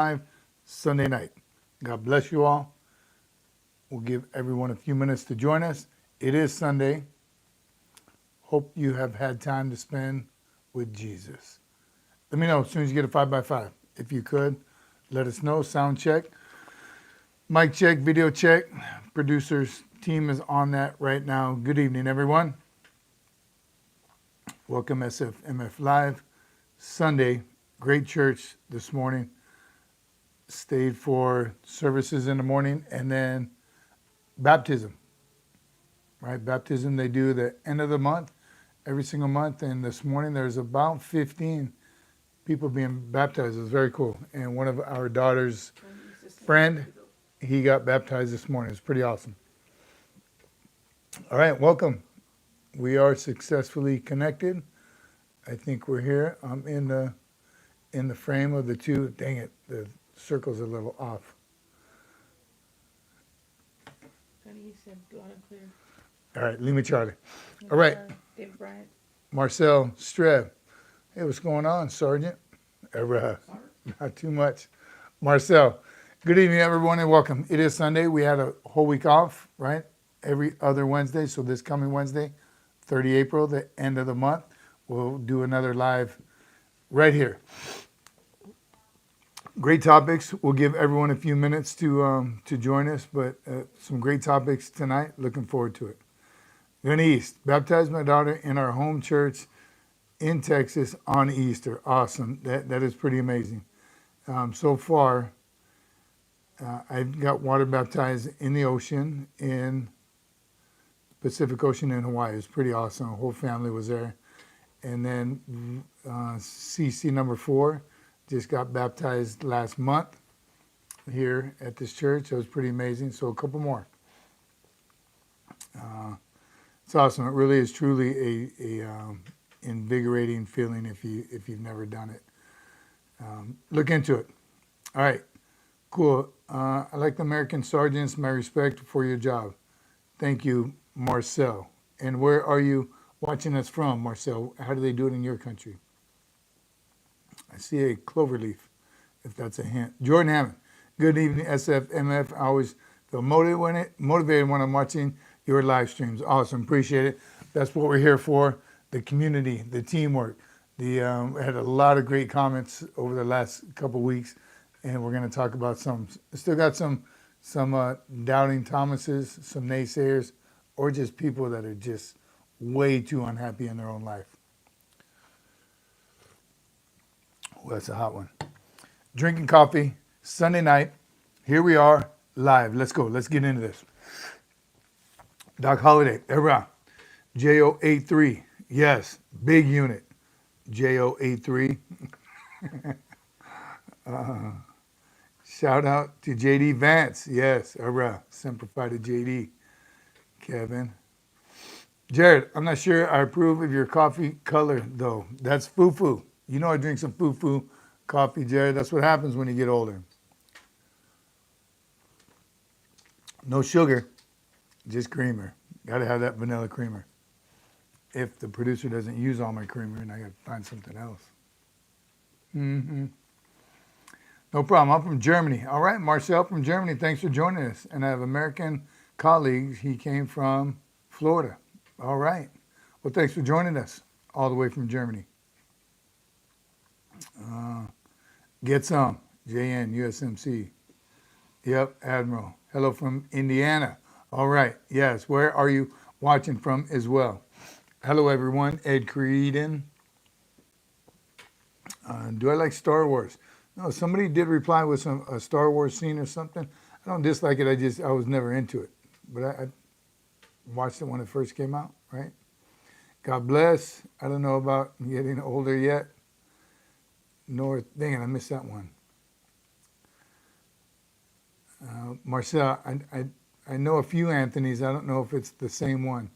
live Sunday night. God bless you all. We'll give everyone a few minutes to join us. It is Sunday. Hope you have had time to spend with Jesus. Let me know as soon as you get a 5x5. If you could, let us know. Sound check, mic check, video check. Producers team is on that right now. Good evening, everyone. Welcome SFMF Live. Sunday, great church this morning. Stayed for services in the morning and then baptism. Right, baptism they do the end of the month, every single month. And this morning there's about 15 people being baptized. It was very cool. And one of our daughter's friend, he got baptized this morning. It's pretty awesome. All right, welcome. We are successfully connected. I think we're here. I'm in the frame of the two. Dang it, the circle's a little off. He said loud and clear. All right, Lima Charlie. All right. David Bryant. Marcel Streb. Hey, what's going on, Sergeant? Not too much. Marcel. Good evening, everyone, and welcome. It is Sunday. We had a whole week off, right? Every other Wednesday. So this coming Wednesday, 30 April, the end of the month, we'll do another live right here. Great topics. We'll give everyone a few minutes to join us, but some great topics tonight. Looking forward to it. Then East. Baptized my daughter in our home church in Texas on Easter. Awesome. That is pretty amazing. So far, I got water baptized in the ocean, in Pacific Ocean in Hawaii. It was pretty awesome. The whole family was there. And then CC number 4 just got baptized last month here at this church. It was pretty amazing. So a couple more. It's awesome. It really is truly a invigorating feeling if you've never done it. Look into it. All right, cool. I like the American sergeants. My respect for your job. Thank you, Marcel. And where are you watching us from, Marcel? How do they do it in your country? I see a clover leaf, if that's a hint. Jordan Hammond. Good evening, SFMF. I always feel motivated when I'm watching your live streams. Awesome. Appreciate it. That's what we're here for. The community, the teamwork. We had a lot of great comments over the last couple weeks, and we're going to talk about some. Still got some doubting Thomases, some naysayers, or just people that are just way too unhappy in their own life. Well, that's a hot one. Drinking coffee, Sunday night. Here we are, live. Let's go. Let's get into this. Doc Holliday, everyone. JO83, yes, big unit. JO83. Shout out to JD Vance, yes, everyone. Semper Fi to JD. Kevin. Jared, I'm not sure I approve of your coffee color, though. That's foo-foo. You know I drink some foo-foo coffee, Jared. That's what happens when you get older. No sugar, just creamer. Got to have that vanilla creamer. If the producer doesn't use all my creamer, and I got to find something else. No problem. I'm from Germany. All right, Marcel from Germany. Thanks for joining us. And I have American colleagues. He came from Florida. All right. Well, thanks for joining us all the way from Germany. Get some. JN, USMC. Yep, Admiral. Hello from Indiana. All right. Yes. Where are you watching from as well? Hello, everyone. Ed Creedon. Do I like Star Wars? No, somebody did reply with a Star Wars scene or something. I don't dislike it. I was never into it. But I watched it when it first came out, right? God bless. I don't know about getting older yet. North, dang it, I missed that one. Marcel, I know a few Anthony's. I don't know if it's the same one.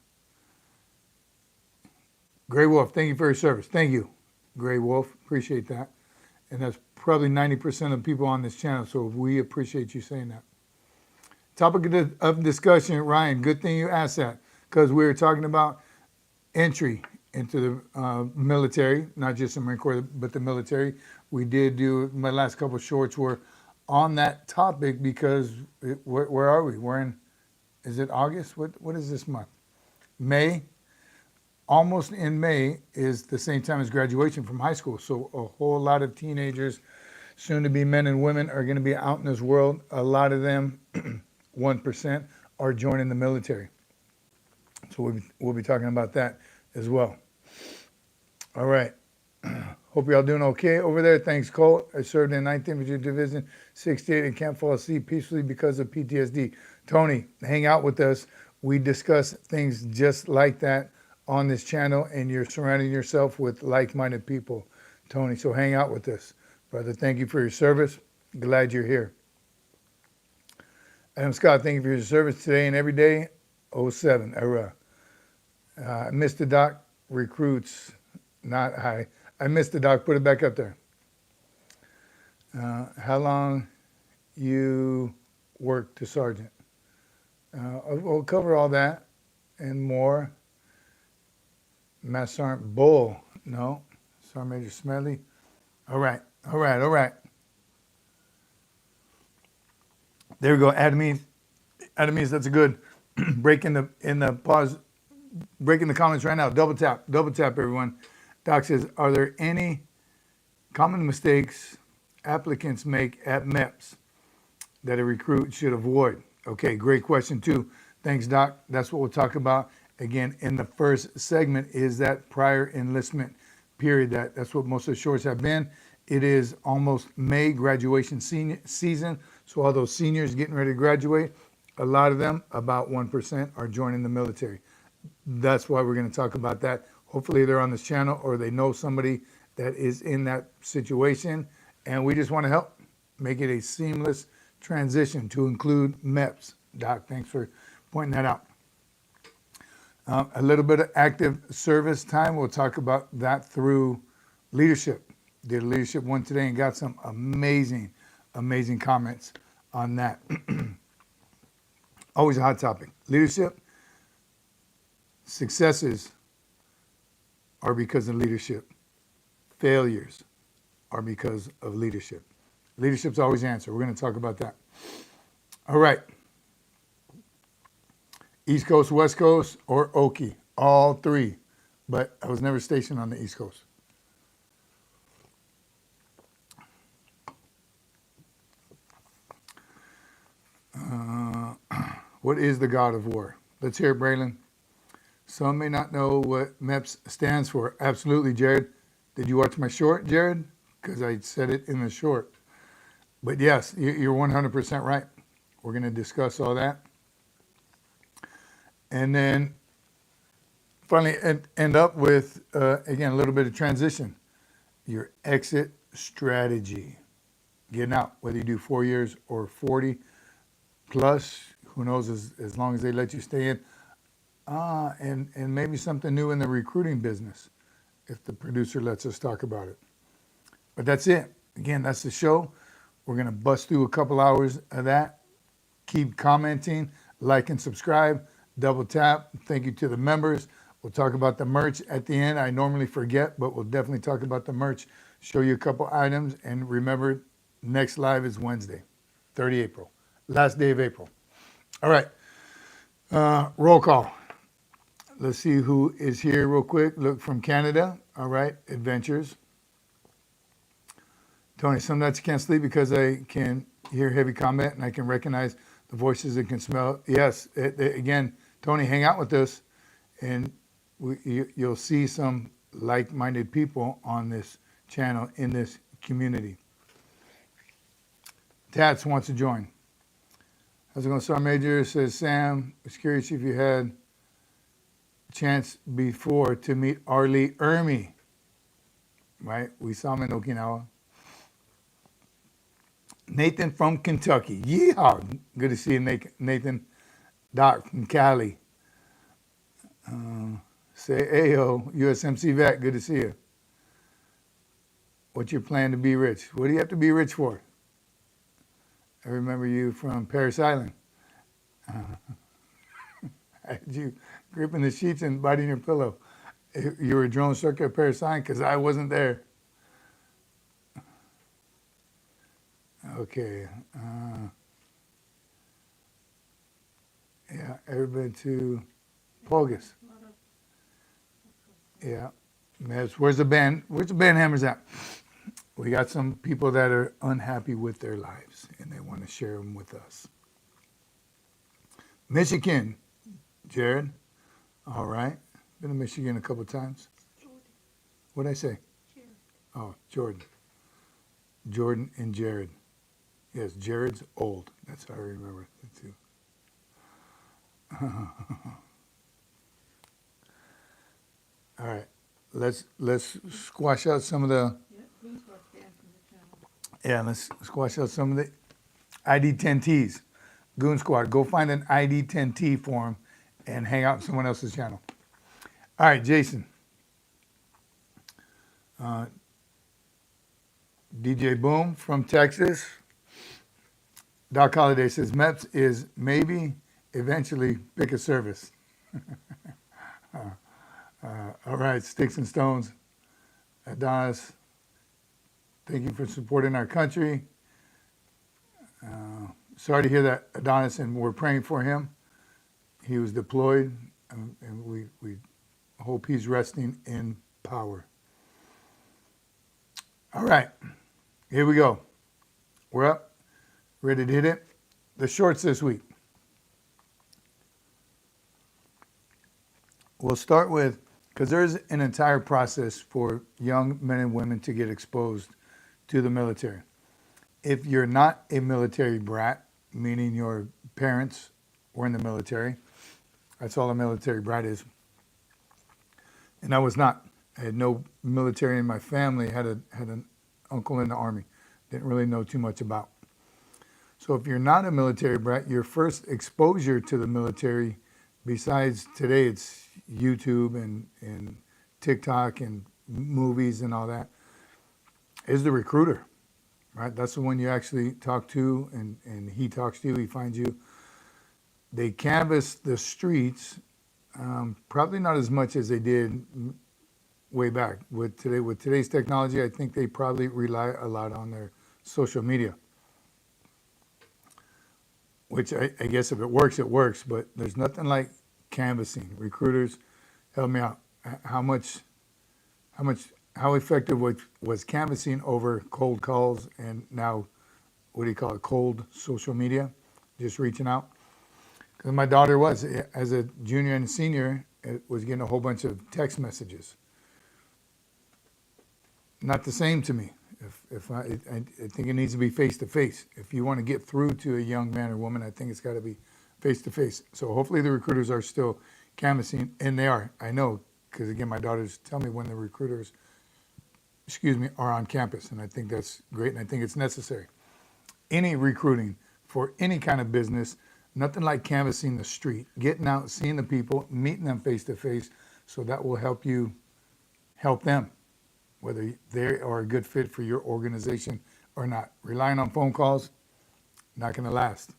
Gray Wolf, thank you for your service. Thank you, Gray Wolf. Appreciate that. And that's probably 90% of people on this channel, so we appreciate you saying that. Topic of discussion, Ryan, good thing you asked that, because we were talking about entry into the military, not just the Marine Corps, but the military. We did do, my last couple of shorts were on that topic because where are we? We're in, is it August? What is this month? May. Almost in May is the same time as graduation from high school. So a whole lot of teenagers, soon to be men and women, are going to be out in this world. A lot of them, 1%, are joining the military. So we'll be talking about that as well. All right. Hope y'all doing okay over there. Thanks, Colt. I served in 9th Infantry Division 68 and can't fall asleep peacefully because of PTSD. Tony, hang out with us. We discuss things just like that on this channel, and you're surrounding yourself with like-minded people, Tony. So hang out with us. Brother, thank you for your service. Glad you're here. Adam Scott, thank you for your service today and every day. 07, URAH. Mr. Doc, recruits, not high. I missed the doc. Put it back up there. How long you worked to sergeant? We'll cover all that and more. Master Sergeant Bull. No. Sergeant Major Smedley. All right. All right. All right. There we go. Adamies, that's a good break in the pause. Breaking the comments right now. Double tap, everyone. Doc says, are there any common mistakes applicants make at MEPS that a recruit should avoid? Okay, great question too. Thanks, Doc. That's what we'll talk about. Again, in the first segment is that prior enlistment period. That's what most of the shorts have been. It is almost May, graduation season. So all those seniors getting ready to graduate, a lot of them, about 1%, are joining the military. That's why we're going to talk about that. Hopefully they're on this channel or they know somebody that is in that situation. And we just want to help make it a seamless transition to include MEPS. Doc, thanks for pointing that out. A little bit of active service time. We'll talk about that through leadership. Did a leadership one today and got some amazing comments on that. Always a hot topic. Leadership. Successes are because of leadership. Failures are because of leadership. Leadership's always the answer. We're going to talk about that. All right. East Coast, West Coast, or Okie. All three. But I was never stationed on the East Coast. What is the God of War? Let's hear it, Braylon. Some may not know what MEPS stands for. Absolutely, Jared. Did you watch my short, Jared? Because I said it in the short. But yes, you're 100% right. We're going to discuss all that. And then finally end up with, again, a little bit of transition. Your exit strategy. Getting out, whether you do 4 years or 40 plus, who knows, as long as they let you stay in. And maybe something new in the recruiting business, if the producer lets us talk about it. But that's it. Again, that's the show. We're going to bust through a couple hours of that. Keep commenting, like and subscribe, double tap. Thank you to the members. We'll talk about the merch at the end. I normally forget, but we'll definitely talk about the merch, show you a couple items. And remember, next live is Wednesday, 30 April, last day of April. All right, roll call. Let's see who is here real quick. Look, from Canada. All right, Adventures. Tony, some nights I can't sleep because I can hear heavy combat and I can recognize the voices and can smell. Yes, again, Tony, hang out with us and you'll see some like-minded people on this channel in this community. Tats wants to join. How's it going, Sergeant Major? Says Sam, I was curious if you had chance before to meet Arlie Ermy, right? We saw him in Okinawa. Nathan from Kentucky. Yeehaw. Good to see you, Nathan. Doc from Cali. Say, ayo, USMC vet, good to see you. What's your plan to be rich? What do you have to be rich for? I remember you from Paris Island. I had you gripping the sheets and biting your pillow. You were a drone circuit at Paris Island because I wasn't there. Okay. Yeah, everybody to Pogus. Yeah. MEPS. Where's the band? Where's the band hammers at? We got some people that are unhappy with their lives and they want to share them with us. Michigan, Jared. All right. Been to Michigan a couple times. What'd I say? Jared. Oh, Jordan. Jordan and Jared. Yes, Jared's old. That's how I remember the two. All right. Let's squash out some of the let's squash out some of the ID10Ts. Goon Squad, go find an ID10T for him and hang out on someone else's channel. All right, Jason. DJ Boom from Texas. Doc Holliday says MEPS is maybe eventually pick a service. All right, Sticks and Stones. Adonis, thank you for supporting our country. Sorry to hear that, Adonis, and we're praying for him. He was deployed, and we hope he's resting in power. All right, here we go. We're up, ready to hit it. The shorts this week. We'll start with, because there's an entire process for young men and women to get exposed to the military. If you're not a military brat, meaning your parents were in the military, that's all a military brat is. And I was not. I had no military in my family. Had an uncle in the Army. Didn't really know too much about. So if you're not a military brat, your first exposure to the military, besides today it's YouTube and TikTok and movies and all that, is the recruiter, right? That's the one you actually talk to, and he talks to you, he finds you. They canvass the streets, probably not as much as they did way back. With today's technology, I think they probably rely a lot on their social media. Which I guess if it works, it works, but there's nothing like canvassing. Recruiters, help me out. How effective was canvassing over cold calls and now, what do you call it, cold social media, just reaching out? Because my daughter was, as a junior and senior, was getting a whole bunch of text messages. Not the same to me. I think it needs to be face-to-face. If you want to get through to a young man or woman, I think it's got to be face-to-face. So hopefully the recruiters are still canvassing, and they are. I know, because again, my daughters tell me when the recruiters, are on campus, and I think that's great, and I think it's necessary. Any recruiting for any kind of business, nothing like canvassing the street, getting out, seeing the people, meeting them face-to-face, so that will help you help them, whether they are a good fit for your organization or not. Relying on phone calls, not going to last.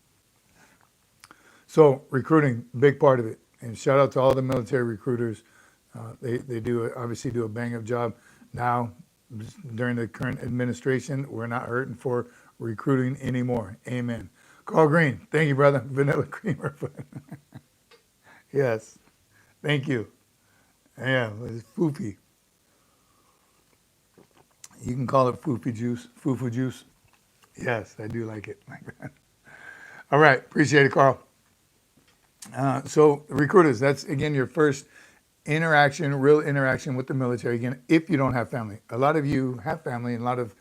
So recruiting, big part of it. And shout out to all the military recruiters. They obviously do a bang-up job. Now, during the current administration, we're not hurting for recruiting anymore. Amen. Carl Green, thank you, brother. Vanilla creamer. Yes, thank you. Yeah, it's foofy. You can call it foofy juice, fufu juice. Yes, I do like it like that. All right, appreciate it, Carl. So recruiters, that's, again, your first interaction, real interaction with the military, again, if you don't have family. A lot of you have family, and a lot of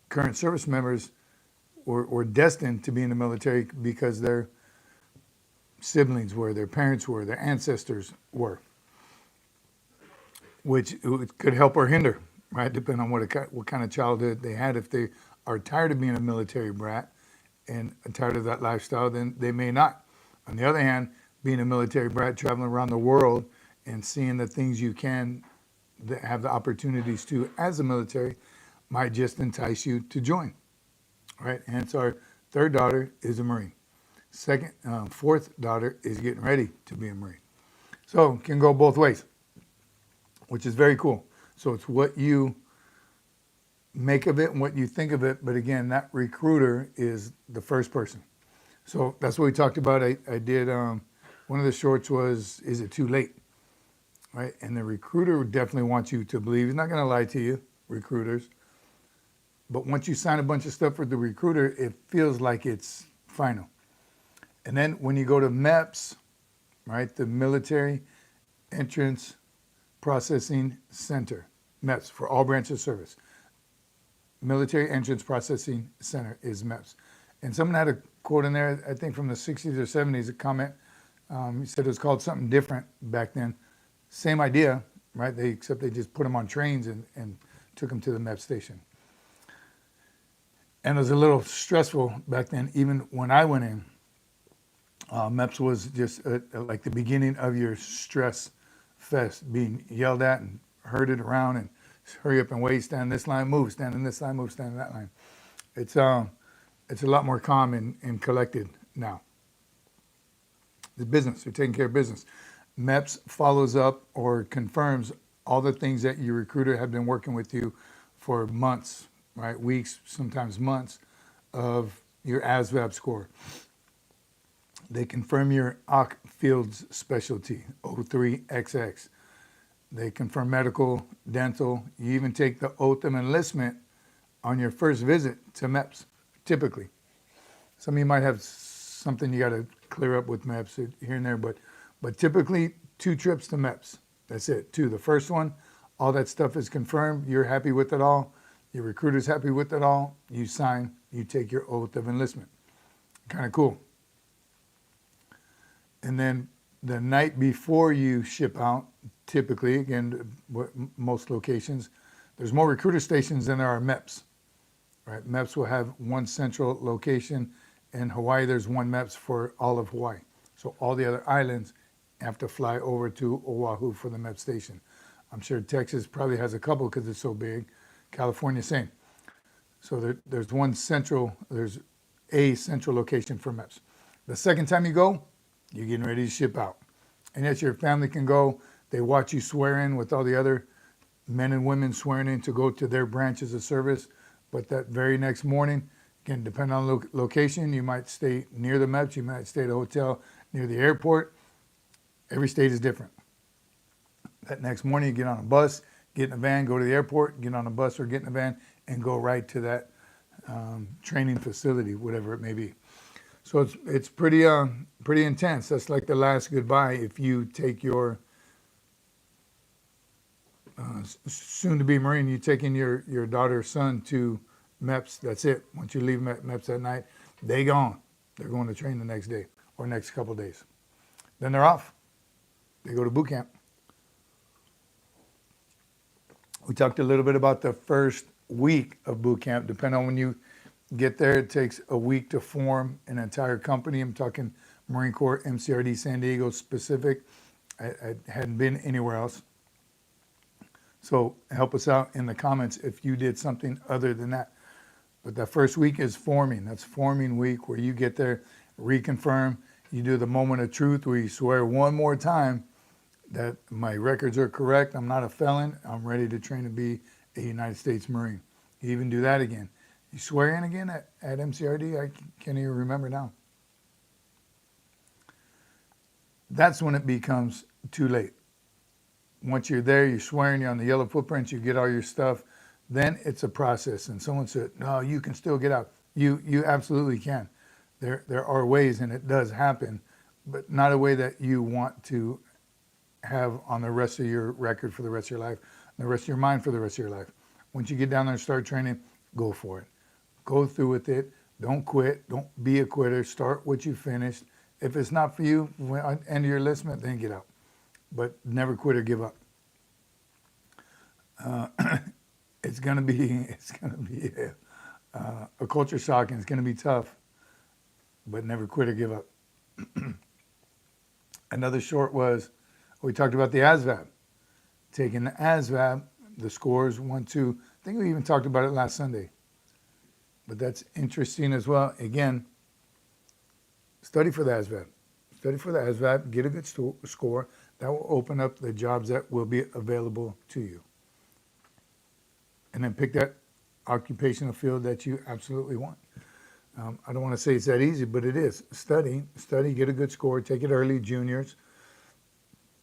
current service members were destined to be in the military because their siblings were, their parents were, their ancestors were, which could help or hinder, right, depending on what kind of childhood they had. If they are tired of being a military brat and tired of that lifestyle, then they may not. On the other hand, being a military brat, traveling around the world and seeing the things you can have the opportunities to as a military might just entice you to join, right? Hence our third daughter is a Marine. Fourth daughter is getting ready to be a Marine. So it can go both ways, which is very cool. So it's what you make of it and what you think of it. But again, that recruiter is the first person. So that's what we talked about. I did, one of the shorts was, is it too late? Right? And the recruiter definitely wants you to believe. He's not going to lie to you, recruiters. But once you sign a bunch of stuff with the recruiter, it feels like it's final. And then when you go to MEPS, right, the Military Entrance Processing Center, MEPS, for all branches of service. Military Entrance Processing Center is MEPS. And someone had a quote in there, I think from the 60s or 70s, a comment. He said it was called something different back then. Same idea, right? Except they just put them on trains and took them to the MEPS station. And it was a little stressful back then, even when I went in. MEPS was just like the beginning of your stress fest, being yelled at and herded around and hurry up and wait, stand in this line, move, stand in this line, move, stand in that line. It's a lot more calm and collected now. The business, you're taking care of business. MEPS follows up or confirms all the things that your recruiter have been working with you for months, right? Weeks, sometimes months of your ASVAB score. They confirm your OC fields specialty, O3XX. They confirm medical, dental. You even take the oath of enlistment on your first visit to MEPS, typically. Some of you might have something you got to clear up with MEPS here and there, but typically 2 trips to MEPS. That's it, 2. The first one, all that stuff is confirmed. You're happy with it all. Your recruiter's happy with it all. You sign, you take your oath of enlistment. Kind of cool. And then the night before you ship out, typically, again, most locations, there's more recruiter stations than there are MEPS. Right? MEPS will have one central location. In Hawaii, there's one MEPS for all of Hawaii. So all the other islands have to fly over to Oahu for the MEPS station. I'm sure Texas probably has a couple because it's so big. California, same. So there's a central location for MEPS. The second time you go, you're getting ready to ship out. And yes, your family can go. They watch you swear in with all the other men and women swearing in to go to their branches of service. But that very next morning, again, depending on location, you might stay near the MEPS, you might stay at a hotel near the airport. Every state is different. That next morning, you get on a bus, get in a van, go to the airport, get on a bus or get in a van, and go right to that training facility, whatever it may be. So it's pretty intense. That's like the last goodbye if you take your soon-to-be Marine, you taking your daughter or son to MEPS. That's it. Once you leave MEPS that night, they gone. They're going to train the next day or next couple of days. Then they're off. They go to boot camp. We talked a little bit about the first week of boot camp. Depending on when you get there, it takes a week to form an entire company. I'm talking Marine Corps, MCRD, San Diego specific. I hadn't been anywhere else. So help us out in the comments if you did something other than that. But that first week is forming. That's forming week where you get there, reconfirm. You do the moment of truth where you swear one more time that my records are correct. I'm not a felon. I'm ready to train to be a United States Marine. You even do that again. You swear in again at MCRD? I can't even remember now. That's when it becomes too late. Once you're there, you're swearing, you're on the yellow footprints, you get all your stuff, then it's a process. And someone said, no, you can still get out. You absolutely can. There are ways, and it does happen, but not a way that you want to have on the rest of your record for the rest of your life, the rest of your mind for the rest of your life. Once you get down there and start training, go for it. Go through with it. Don't quit. Don't be a quitter. Start what you finished. If it's not for you, at the end of your enlistment, then get out. But never quit or give up. It's gonna be a culture shock, and it's gonna be tough. But never quit or give up. Another short was, we talked about the ASVAB. Taking the ASVAB, the scores 1, 2. I think we even talked about it last Sunday. But that's interesting as well. Again, study for the ASVAB. Study for the ASVAB, get a good score. That will open up the jobs that will be available to you. And then pick that occupational field that you absolutely want. I don't want to say it's that easy, but it is. Study, get a good score, take it early, juniors.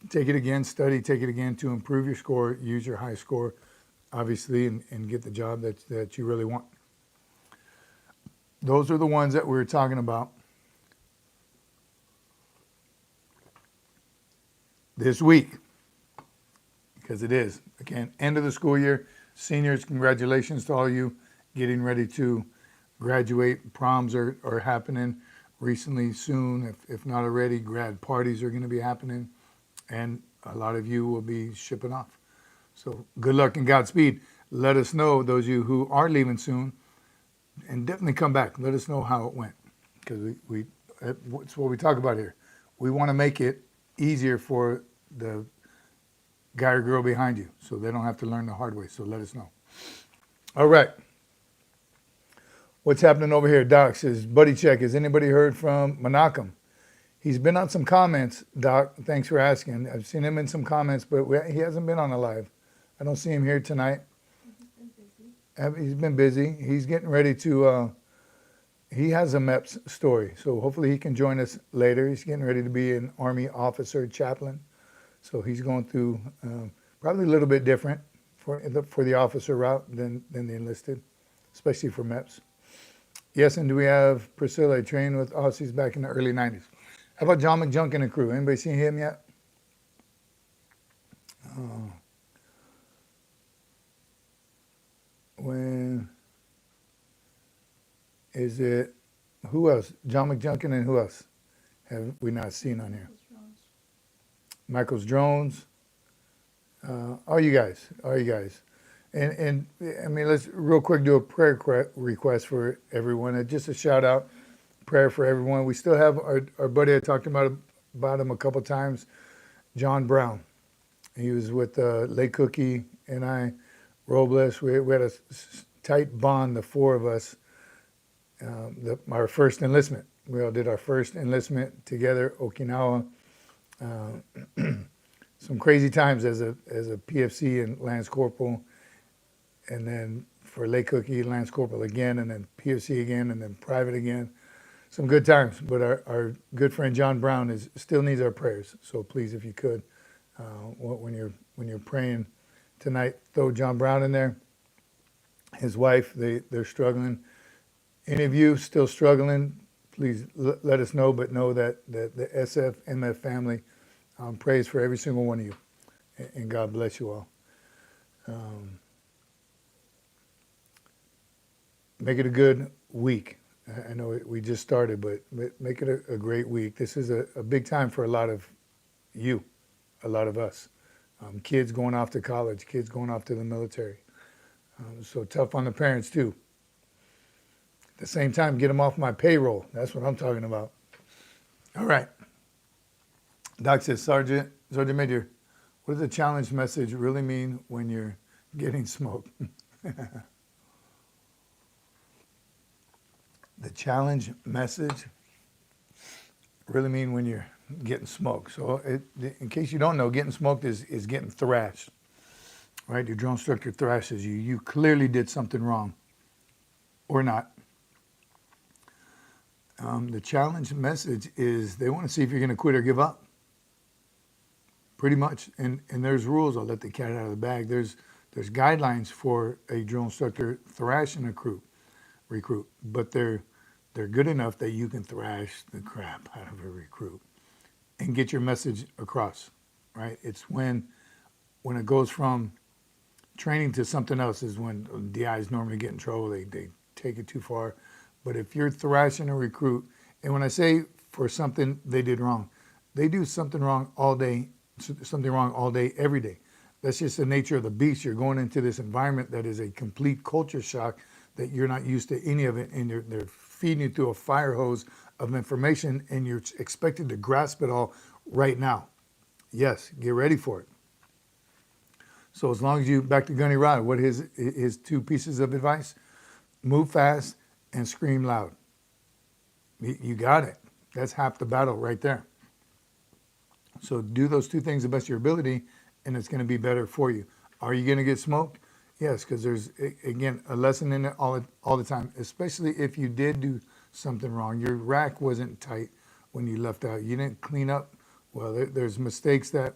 Take it again, study, take it again to improve your score, use your high score, obviously, and get the job that you really want. Those are the ones that we were talking about this week, because it is, again, end of the school year. Seniors, congratulations to all you getting ready to graduate. Proms are happening recently, soon, if not already. Grad parties are going to be happening, and a lot of you will be shipping off. So good luck and Godspeed. Let us know, those of you who are leaving soon, and definitely come back. Let us know how it went, because it's what we talk about here. We want to make it easier for the guy or girl behind you, so they don't have to learn the hard way. So let us know. All right. What's happening over here? Doc says, buddy check. Has anybody heard from Menachem? He's been on some comments, Doc. Thanks for asking. I've seen him in some comments, but he hasn't been on the live. I don't see him here tonight. He's been busy. He's getting ready to, he has a MEPS story, so hopefully he can join us later. He's getting ready to be an Army officer chaplain. So he's going through probably a little bit different for the officer route than the enlisted, especially for MEPS. Yes, and do we have Priscilla? I trained with Aussies back in the early 90s. How about John McJunkin and crew? Anybody seen him yet? When is it? Who else? John McJunkin and who else have we not seen on here? Michael's Drones. All you guys. And I mean, let's real quick do a prayer request for everyone. Just a shout out, prayer for everyone. We still have our buddy, I talked about him a couple times, John Brown. He was with Lake Cookie and I, Robles. We had a tight bond, the four of us, our first enlistment. We all did our first enlistment together, Okinawa. Some crazy times as a PFC and Lance Corporal, and then for Lake Cookie, Lance Corporal again, and then PFC again, and then private again. Some good times, but our good friend John Brown still needs our prayers. So please, if you could, when you're praying tonight, throw John Brown in there. His wife, they're struggling. Any of you still struggling, please let us know, but know that the SFMF family prays for every single one of you, and God bless you all. Make it a good week. I know we just started, but make it a great week. This is a big time for a lot of you, a lot of us. Kids going off to college, kids going off to the military. So tough on the parents too. At the same time, get them off my payroll. That's what I'm talking about. All right. Doc says, Sergeant Major, what does the challenge message really mean when you're getting smoked? The challenge message really mean when you're getting smoked. So in case you don't know, getting smoked is getting thrashed, right? Your drill instructor thrashes you. You clearly did something wrong or not. The challenge message is they want to see if you're going to quit or give up. Pretty much. And there's rules. I'll let the cat out of the bag. There's guidelines for a drill instructor thrashing a recruit, but they're good enough that you can thrash the crap out of a recruit and get your message across, right? It's when it goes from training to something else is when DIs normally get in trouble. They take it too far. But if you're thrashing a recruit, and when I say for something they did wrong, they do something wrong all day, every day. That's just the nature of the beast. You're going into this environment that is a complete culture shock, that you're not used to any of it, and they're feeding you through a fire hose of information, and you're expected to grasp it all right now. Yes, get ready for it. So as long as you, back to Gunny Rod, what his two pieces of advice? Move fast and scream loud. You got it. That's half the battle right there. So do those two things the best of your ability, and it's going to be better for you. Are you going to get smoked? Yes, because there's, again, a lesson in it all the time, especially if you did do something wrong. Your rack wasn't tight when you left out. You didn't clean up. Well, there's mistakes that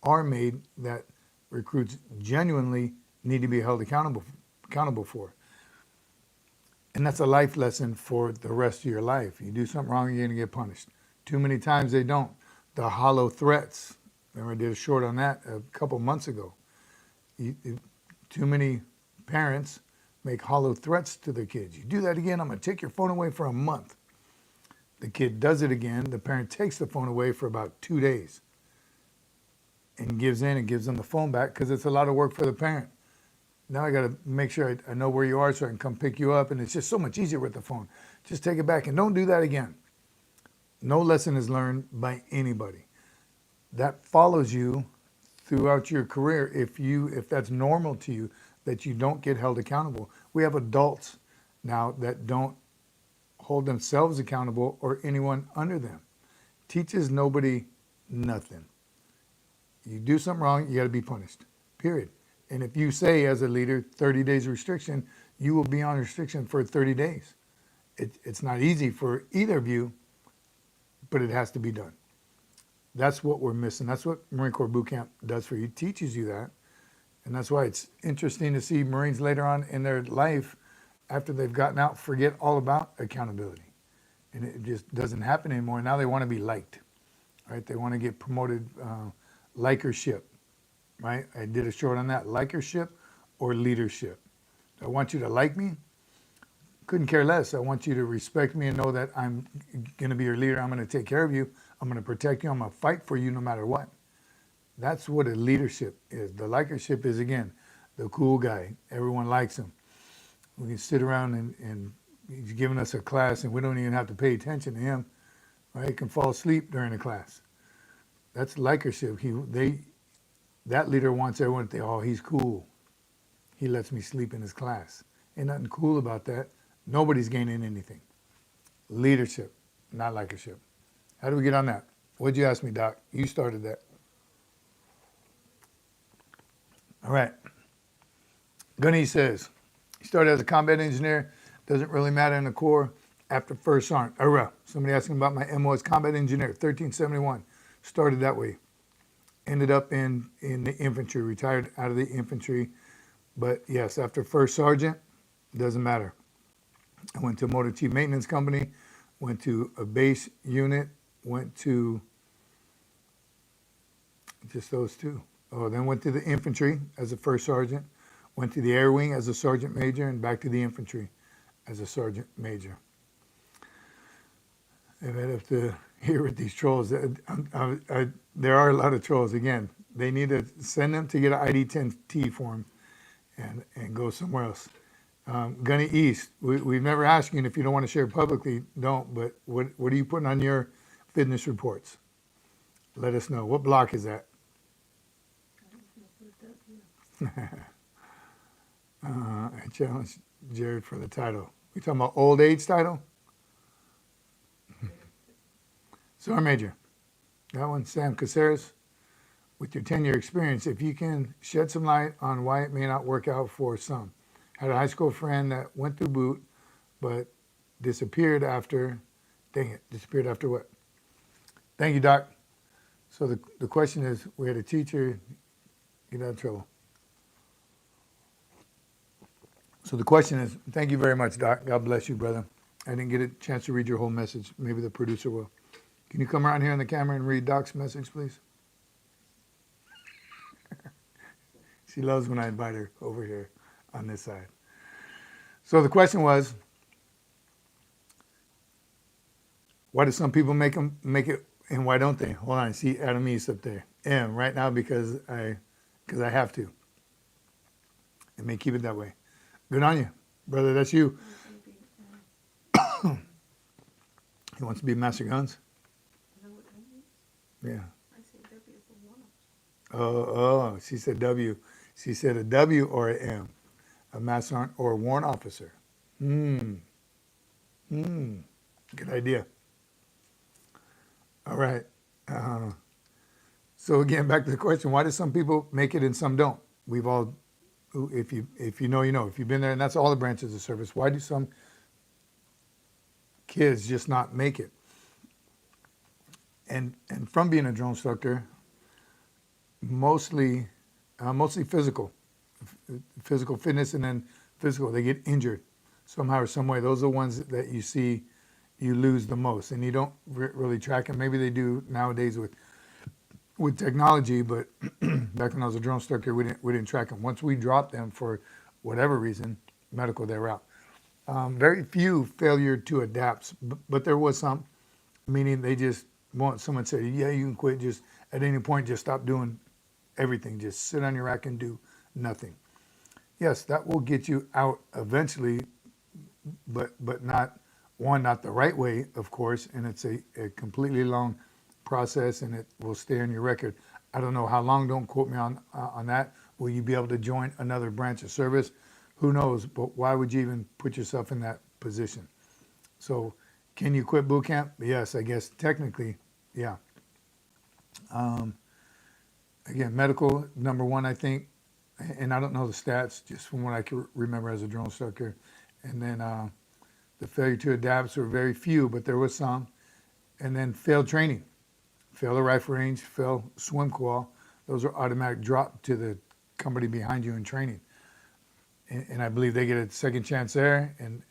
are made that recruits genuinely need to be held accountable for. And that's a life lesson for the rest of your life. You do something wrong, you're going to get punished. Too many times they don't. The hollow threats. Remember, I did a short on that a couple months ago. Too many parents make hollow threats to their kids. You do that again, I'm going to take your phone away for a month. The kid does it again. The parent takes the phone away for about 2 days and gives in and gives them the phone back because it's a lot of work for the parent. Now I got to make sure I know where you are so I can come pick you up. And it's just so much easier with the phone. Just take it back and don't do that again. No lesson is learned by anybody. That follows you throughout your career if that's normal to you, that you don't get held accountable. We have adults now that don't hold themselves accountable or anyone under them. Teaches nobody nothing. You do something wrong, you got to be punished, period. And if you say as a leader 30 days restriction, you will be on restriction for 30 days. It's not easy for either of you, but it has to be done. That's what we're missing. That's what Marine Corps Boot Camp does for you. It teaches you that. And that's why it's interesting to see Marines later on in their life, after they've gotten out, forget all about accountability. And it just doesn't happen anymore. Now they want to be liked, right? They want to get promoted likership, right? I did a short on that, likership or leadership. I want you to like me. Couldn't care less. I want you to respect me and know that I'm going to be your leader. I'm going to take care of you. I'm going to protect you. I'm going to fight for you no matter what. That's what a leadership is. The likership is, again, the cool guy. Everyone likes him. We can sit around and he's giving us a class and we don't even have to pay attention to him, right? He can fall asleep during the class. That's likership. That leader wants everyone to think, oh, he's cool. He lets me sleep in his class. Ain't nothing cool about that. Nobody's gaining anything. Leadership, not likership. How do we get on that? What'd you ask me, Doc? You started that. All right. Gunny says, he started as a combat engineer. Doesn't really matter in the Corps. After first sergeant. Somebody asking about my MO as combat engineer, 1371. Started that way. Ended up in the infantry, retired out of the infantry. But yes, after first sergeant, doesn't matter. I went to a motor chief maintenance company, went to a base unit, went to just those two. Oh, then went to the infantry as a first sergeant, went to the air wing as a sergeant major, and back to the infantry as a sergeant major. And I have to hear with these trolls. There are a lot of trolls. Again, they need to send them to get an ID-10T form and go somewhere else. Gunny East, we've never asked you, and if you don't want to share publicly, don't, but what are you putting on your fitness reports? Let us know. What block is that? I challenged Jared for the title. We talking about old age title? Sergeant Major. That one, Sam Caceres. With your 10-year experience, if you can shed some light on why it may not work out for some. Had a high school friend that went through boot, but disappeared after, disappeared after what? Thank you, Doc. So the question is, we had a teacher get out of trouble. So the question is, thank you very much, Doc. God bless you, brother. I didn't get a chance to read your whole message. Maybe the producer will. Can you come around here on the camera and read Doc's message, please? She loves when I invite her over here on this side. So the question was, why do some people make it and why don't they? Hold on, see Adam East up there. Right now because I have to. And may keep it that way. Good on you, brother. That's you. He wants to be Master Guns. Yeah. I say W for warrant. Oh, she said W. She said a W or an M, a master sergeant or a warrant officer. Good idea. All right. So again, back to the question, why do some people make it and some don't? We've all if you know, you know. If you've been there, and that's all the branches of service, why do some kids just not make it? And from being a drone instructor, mostly physical fitness, and then physical. They get injured somehow or some way. Those are the ones that you see you lose the most, and you don't really track them. Maybe they do nowadays with technology, but back when I was a drone instructor, we didn't track them. Once we dropped them for whatever reason, medical, they were out. Very few failure to adapt, but there was some, meaning they just want someone to say, yeah, you can quit. Just at any point, just stop doing everything. Just sit on your rack and do nothing. Yes, that will get you out eventually, but not the right way, of course, and it's a completely long process, and it will stay on your record. I don't know how long. Don't quote me on that. Will you be able to join another branch of service? Who knows? But why would you even put yourself in that position? So, can you quit boot camp? Yes, I guess technically, yeah. Again, medical, number one, I think, and I don't know the stats, just from what I can remember as a drone instructor. And then the failure to adapt were very few, but there was some. And then failed training, fail the rifle range, fail swim qual. Those are automatic drop to the company behind you in training. And I believe they get a second chance there, and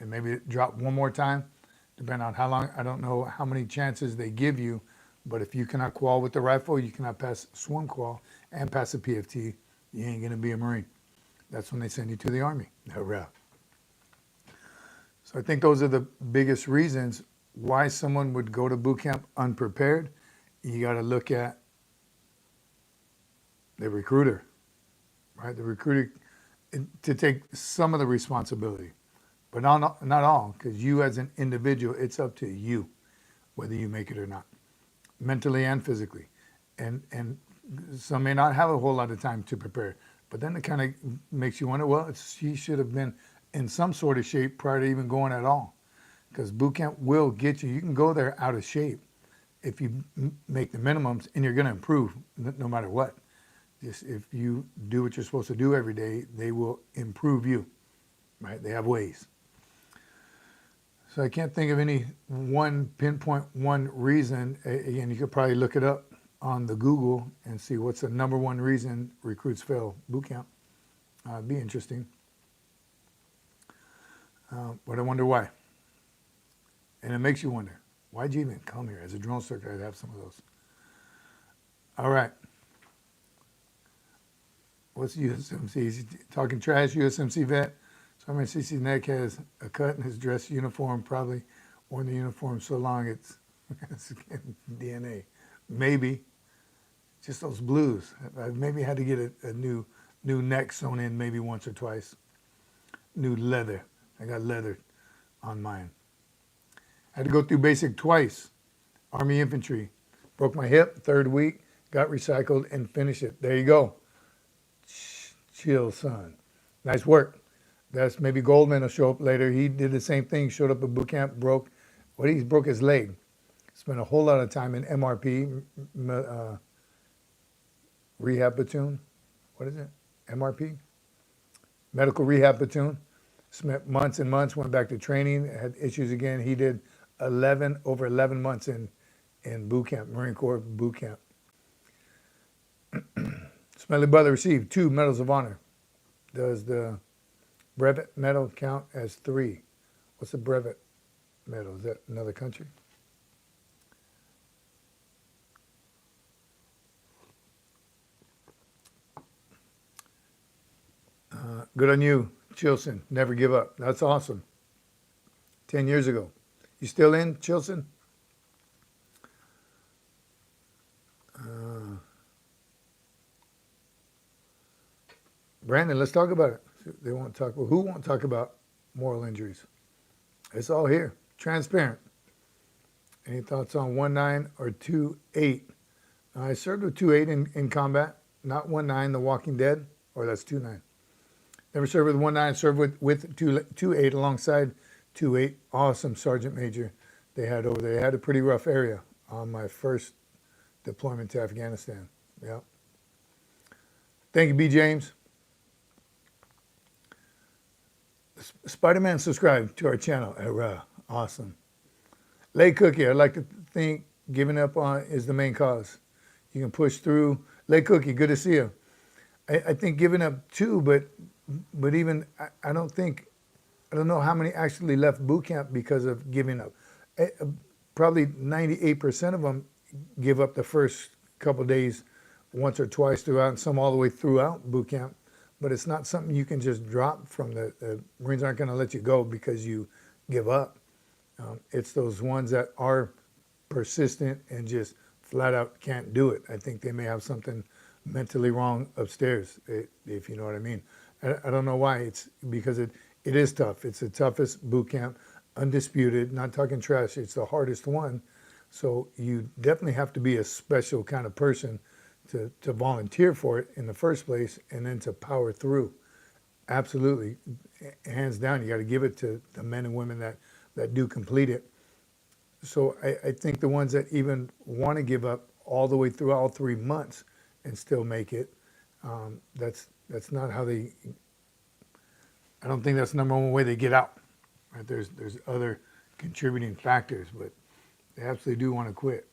maybe drop one more time, depending on how long. I don't know how many chances they give you, but if you cannot qual with the rifle, you cannot pass swim qual and pass a PFT, you ain't gonna be a Marine. That's when they send you to the Army. Hurrah. So I think those are the biggest reasons why someone would go to boot camp unprepared. You got to look at the recruiter, right? The recruiter to take some of the responsibility, but not all, because you as an individual, it's up to you whether you make it or not, mentally and physically. And some may not have a whole lot of time to prepare, but then it kind of makes you wonder, well, she should have been in some sort of shape prior to even going at all, because boot camp will get you. You can go there out of shape if you make the minimums, and you're going to improve no matter what. Just if you do what you're supposed to do every day, they will improve you, right? They have ways. So I can't think of any pinpoint one reason. Again, you could probably look it up on the Google and see what's the number one reason recruits fail boot camp. It'd be interesting. But I wonder why. And it makes you wonder, why'd you even come here? As a drone instructor, I'd have some of those. All right. What's USMC? He's talking trash, USMC vet. SgtMaj Cece's neck has a cut in his dress uniform, probably worn the uniform so long it's DNA. Maybe. Just those blues. I've maybe had to get a new neck sewn in maybe once or twice. New leather. I got leather on mine. I had to go through basic twice. Army infantry. Broke my hip, third week, got recycled and finished it. There you go. Chill, son. Nice work. That's maybe Goldman will show up later. He did the same thing, showed up at boot camp, broke his leg. Spent a whole lot of time in MRP, rehab platoon. What is it? MRP? Medical rehab platoon. Spent months and months, went back to training, had issues again. He did over 11 months in boot camp, Marine Corps boot camp. Smelly Brother received 2 Medals of Honor. Does the brevet medal count as 3? What's a brevet medal? Is that another country? Good on you, Chilson. Never give up. That's awesome. 10 years ago. You still in, Chilson? Brandon, let's talk about it. They won't talk. Well, who won't talk about moral injuries? It's all here, transparent. Any thoughts on 1.9 or 2.8? I served with 2.8 in combat, not 1.9, The Walking Dead, or that's 2.9. Never served with 1.9. Served with 2.8 alongside 2.8. Awesome sergeant major they had over there. They had a pretty rough area on my first deployment to Afghanistan. Yeah. Thank you, B. James. Spider-Man subscribed to our channel. Awesome. Lay Cookie, I'd like to think giving up on is the main cause. You can push through. Lay Cookie, good to see you. I think giving up too, but even I don't know how many actually left boot camp because of giving up. Probably 98% of them give up the first couple days once or twice throughout, and some all the way throughout boot camp. But it's not something you can just drop from the Marines aren't going to let you go because you give up. It's those ones that are persistent and just flat out can't do it. I think they may have something mentally wrong upstairs, if you know what I mean. I don't know why. It's because it is tough. It's the toughest boot camp, undisputed, not talking trash. It's the hardest one. So you definitely have to be a special kind of person to volunteer for it in the first place and then to power through. Absolutely. Hands down, you got to give it to the men and women that do complete it. So I think the ones that even want to give up all the way through all 3 months and still make it, that's not how they, I don't think that's the number one way they get out. Right? There's other contributing factors, but they absolutely do want to quit.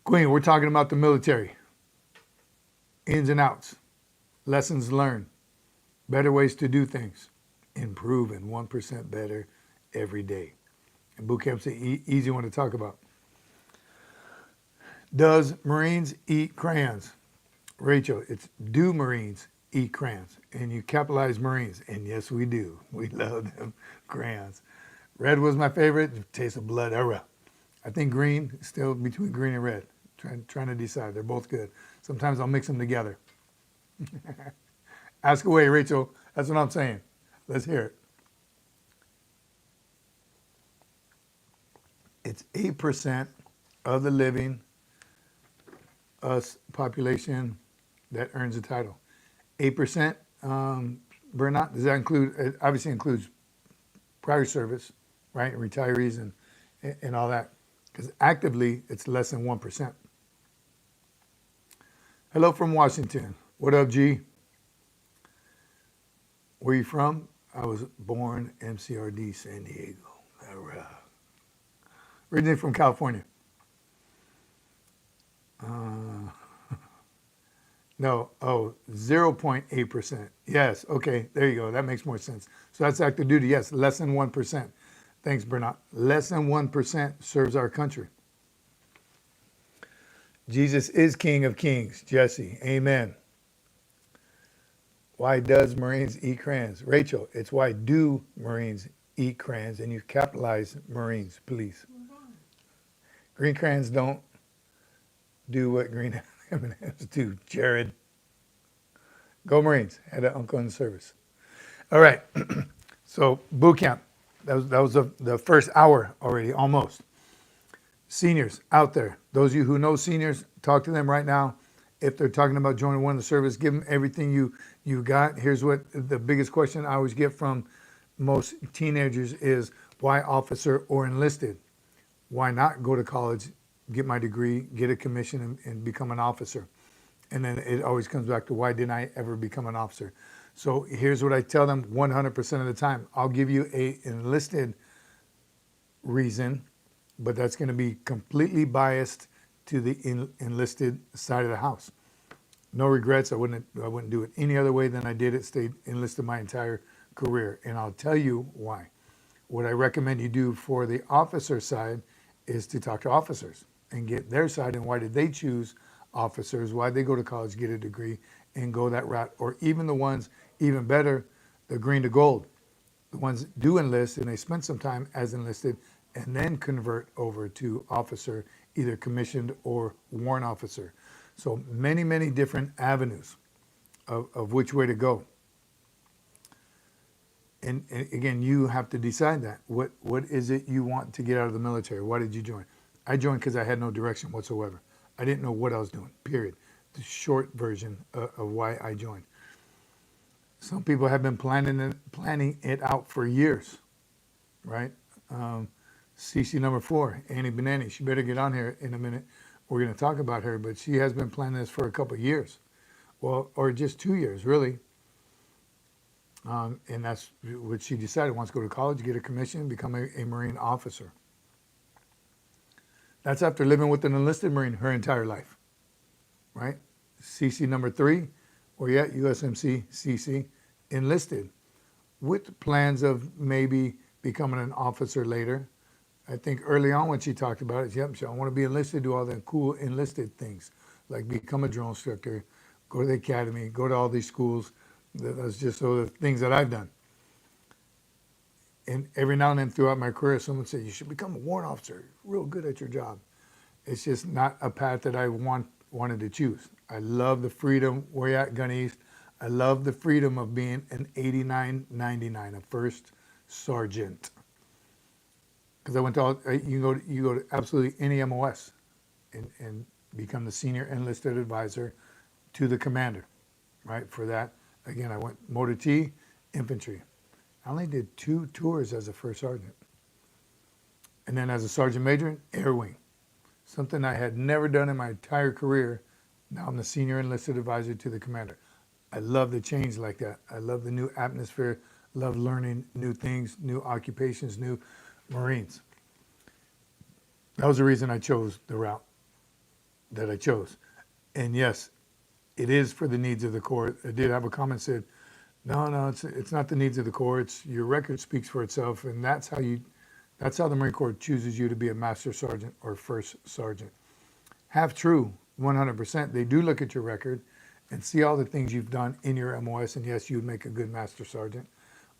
Queen, we're talking about the military. Ins and outs, lessons learned, better ways to do things, improving 1% better every day. And boot camp's an easy one to talk about. Does Marines eat crayons? Rachel, it's do Marines eat crayons? And you capitalize Marines. And yes, we do. We love them crayons. Red was my favorite. Taste of blood. I think green, still between green and red. Trying to decide. They're both good. Sometimes I'll mix them together. Ask away, Rachel. That's what I'm saying. Let's hear it. It's 8% of the living us population that earns a title. 8% burnout. Does that include? It obviously includes prior service, right? Retirees and all that. Because actively, it's less than 1%. Hello from Washington. What up, G? Where you from? I was born MCRD, San Diego. Originally from California. No, 0.8%. Yes, okay, there you go. That makes more sense. So that's active duty. Yes, less than 1%. Thanks, Bernard. Less than 1% serves our country. Jesus is King of Kings, Jesse. Amen. Why does Marines eat crayons? Rachel, it's why do Marines eat crayons, and you capitalize Marines, please. Green crayons don't do what green M&Ms do, Jared. Go Marines. Had an uncle in the service. All right. So boot camp. That was the first hour already, almost. Seniors out there. Those of you who know seniors, talk to them right now. If they're talking about joining one of the service, give them everything you got. Here's what the biggest question I always get from most teenagers is, why officer or enlisted? Why not go to college, get my degree, get a commission, and become an officer? And then it always comes back to, why didn't I ever become an officer? So here's what I tell them 100% of the time. I'll give you an enlisted reason, but that's going to be completely biased to the enlisted side of the house. No regrets. I wouldn't do it any other way than I did it. Stayed enlisted my entire career. And I'll tell you why. What I recommend you do for the officer side is to talk to officers and get their side, and why did they choose officers, why they go to college, get a degree, and go that route. Or even the ones, even better, the green to gold. The ones do enlist and they spend some time as enlisted and then convert over to officer, either commissioned or warrant officer. So many, many different avenues of which way to go. And again, you have to decide that. What is it you want to get out of the military? Why did you join? I joined because I had no direction whatsoever. I didn't know what I was doing, period. The short version of why I joined. Some people have been planning it out for years, right? CC number 4, Annie Benani, she better get on here in a minute. We're going to talk about her, but she has been planning this for a couple of years. Well, or just 2 years, really. And that's what she decided. Wants to go to college, get a commission, become a Marine officer. That's after living with an enlisted Marine her entire life, right? CC number 3, where you at USMC Cece, enlisted, with plans of maybe becoming an officer later. I think early on when she talked about it, yep, I want to be enlisted, do all the cool enlisted things, like become a drone instructor, go to the academy, go to all these schools. That's just so the things that I've done. And every now and then throughout my career, someone said, you should become a warrant officer, real good at your job. It's just not a path that I wanted to choose. I love the freedom where you're at Gun East. I love the freedom of being an 8999, a first sergeant. Because I went to all, you go to absolutely any MOS and become the senior enlisted advisor to the commander, right? For that, again, I went motor T, infantry. I only did 2 tours as a first sergeant. And then as a sergeant major, air wing. Something I had never done in my entire career. Now I'm the senior enlisted advisor to the commander. I love the change like that. I love the new atmosphere, love learning new things, new occupations, new Marines. That was the reason I chose the route that I chose. And yes, it is for the needs of the Corps. I did have a comment said, no, it's not the needs of the Corps. It's your record speaks for itself, and that's how the Marine Corps chooses you to be a master sergeant or first sergeant. Half true, 100%. They do look at your record and see all the things you've done in your MOS, and yes, you'd make a good master sergeant.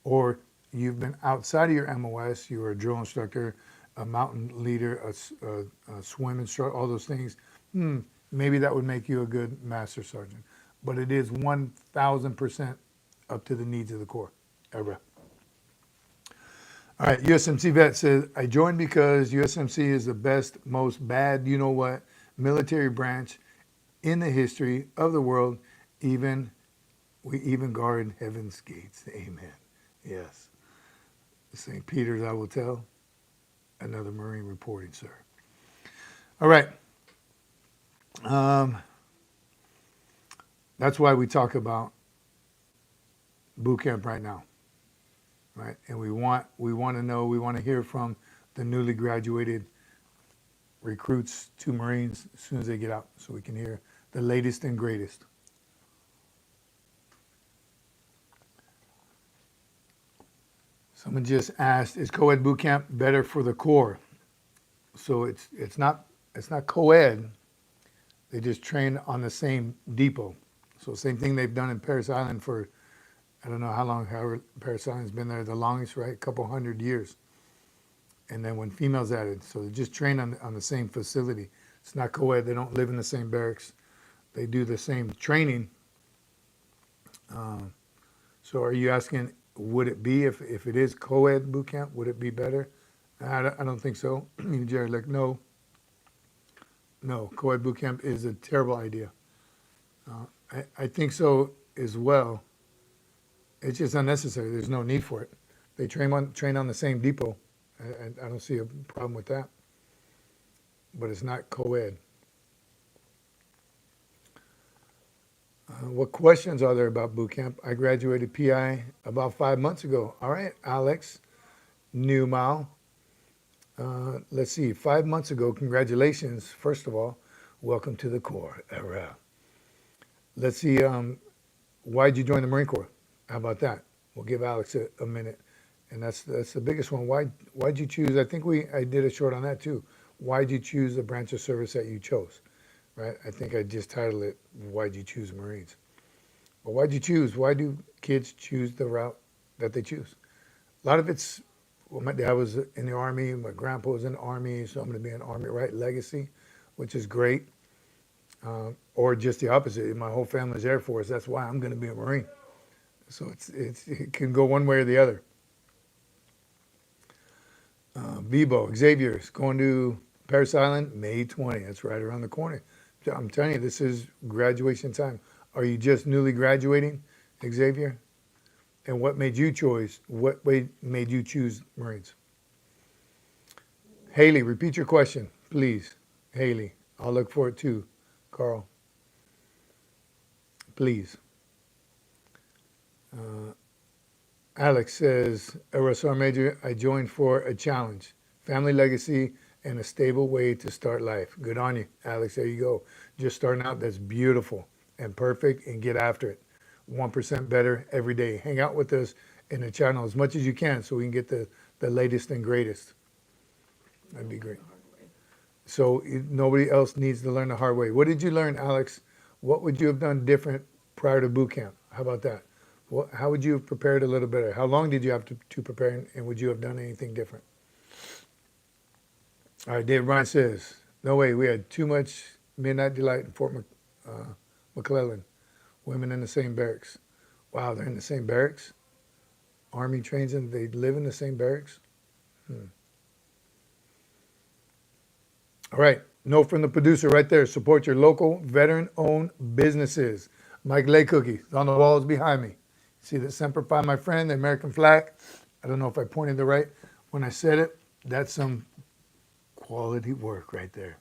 Or you've been outside of your MOS, you were a drill instructor, a mountain leader, a swim instructor, all those things. Maybe that would make you a good master sergeant. But it is 1,000% up to the needs of the Corps. Ever. All right, USMC vet says, I joined because USMC is the best, most bad, you know what, military branch in the history of the world. We even guard heaven's gates. Amen. Yes. St. Peter's, I will tell. Another Marine reporting, sir. All right. That's why we talk about boot camp right now, right? And we want to know, we want to hear from the newly graduated recruits to Marines as soon as they get out, so we can hear the latest and greatest. Someone just asked, is co-ed boot camp better for the Corps? So it's not co-ed. They just train on the same depot. So same thing they've done in Parris Island for, I don't know how long, however, Parris Island's been there the longest, right? A couple 100 years. And then when females added, so they just train on the same facility. It's not co-ed. They don't live in the same barracks. They do the same training. So are you asking, would it be, if it is co-ed boot camp, would it be better? I don't think so. Jerry, like, no, co-ed boot camp is a terrible idea. I think so as well. It's just unnecessary. There's no need for it. They train on the same depot. I don't see a problem with that. But it's not co-ed. What questions are there about boot camp? I graduated PI about 5 months ago. All right, Alex Newmile. Let's see, 5 months ago, congratulations. First of all, welcome to the Corps. Let's see, why'd you join the Marine Corps? How about that? We'll give Alex a minute. And that's the biggest one. Why'd you choose? I think I did a short on that too. Why'd you choose the branch of service that you chose? Right? I think I just titled it, Why'd you choose Marines? Well, why'd you choose? Why do kids choose the route that they choose? A lot of it's, well, my dad was in the Army, my grandpa was in the Army, so I'm going to be an Army, right? Legacy, which is great. Or just the opposite. My whole family's Air Force. That's why I'm going to be a Marine. So it can go one way or the other. Vibo, Xavier's going to Parris Island, May 20. That's right around the corner. I'm telling you, this is graduation time. Are you just newly graduating, Xavier? And what made you choose? What made you choose Marines? Haley, repeat your question, please. Haley, I'll look for it too. Carl, please. Alex says, Sergeant Major, I joined for a challenge, family legacy, and a stable way to start life. Good on you, Alex. There you go. Just starting out, that's beautiful and perfect, and get after it. 1% better every day. Hang out with us in the channel as much as you can so we can get the latest and greatest. That'd be great. So nobody else needs to learn the hard way. What did you learn, Alex? What would you have done different prior to boot camp? How about that? How would you have prepared a little better? How long did you have to prepare, and would you have done anything different? All right, Dave Ryan says, no way, we had too much midnight delight in Fort McClellan. Women in the same barracks. Wow, they're in the same barracks? Army trains them, they live in the same barracks? All right, note from the producer right there. Support your local veteran-owned businesses. Mike Lay Cookie is on the walls behind me. See the Semper Fi, my friend, the American flag? I don't know if I pointed the right when I said it. That's some quality work right there.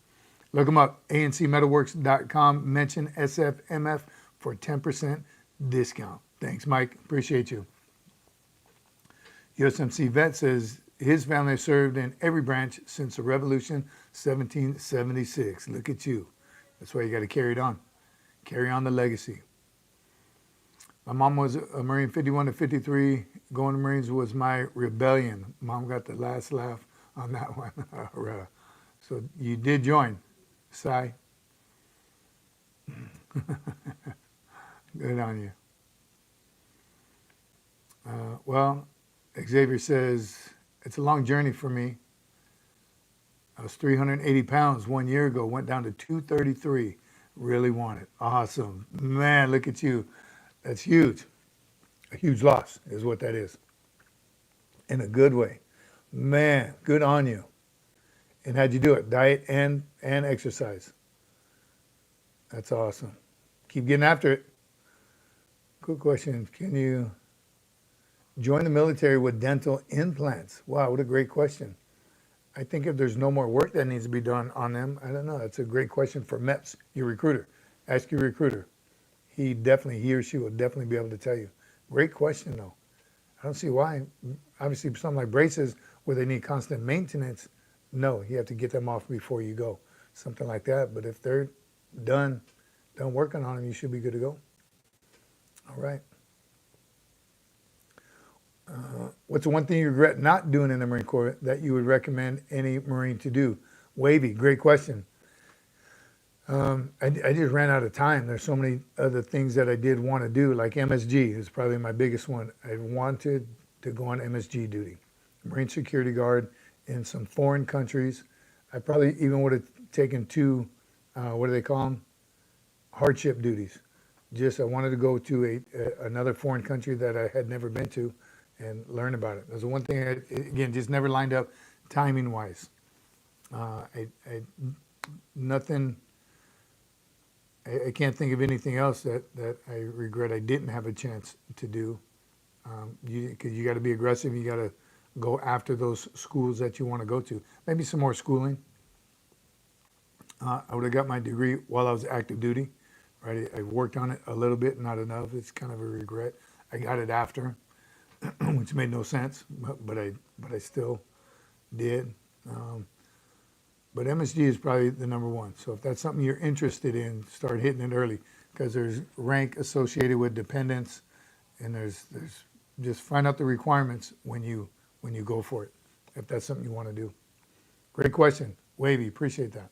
Look them up, ancmetalworks.com. Mention SFMF for 10% discount. Thanks, Mike. Appreciate you. USMC Vet says his family served in every branch since the Revolution, 1776. Look at you. That's why you got to carry it on. Carry on the legacy. My mom was a Marine 51 to 53. Going to Marines was my rebellion. Mom got the last laugh on that one. So you did join, Si. Good on you. Well, Xavier says, it's a long journey for me. I was 380 pounds 1 year ago, went down to 233. Really want it. Awesome. Man, look at you. That's huge. A huge loss is what that is. In a good way. Man, good on you. And how'd you do it? Diet and exercise. That's awesome. Keep getting after it. Good question. Can you join the military with dental implants? Wow, what a great question. I think if there's no more work that needs to be done on them, I don't know. That's a great question for MEPS, your recruiter. Ask your recruiter. He or she will definitely be able to tell you. Great question, though. I don't see why. Obviously, something like braces where they need constant maintenance, no, you have to get them off before you go. Something like that. But if they're done working on them, you should be good to go. All right. What's the one thing you regret not doing in the Marine Corps that you would recommend any Marine to do? Wavy, great question. I just ran out of time. There's so many other things that I did want to do, like MSG is probably my biggest one. I wanted to go on MSG duty, Marine Security Guard in some foreign countries. I probably even would have taken two, what do they call them? Hardship duties. Just I wanted to go to another foreign country that I had never been to and learn about it. There's the one thing, again, just never lined up timing-wise. Nothing. I can't think of anything else that I regret I didn't have a chance to do. Because you got to be aggressive. You got to go after those schools that you want to go to. Maybe some more schooling. I would have got my degree while I was active duty. Right, I worked on it a little bit, not enough. It's kind of a regret. I got it after, which made no sense, but I still did. But MSG is probably the number one. So if that's something you're interested in, start hitting it early because there's rank associated with dependents, and there's just find out the requirements when you go for it. If that's something you want to do. Great question, Wavy. Appreciate that.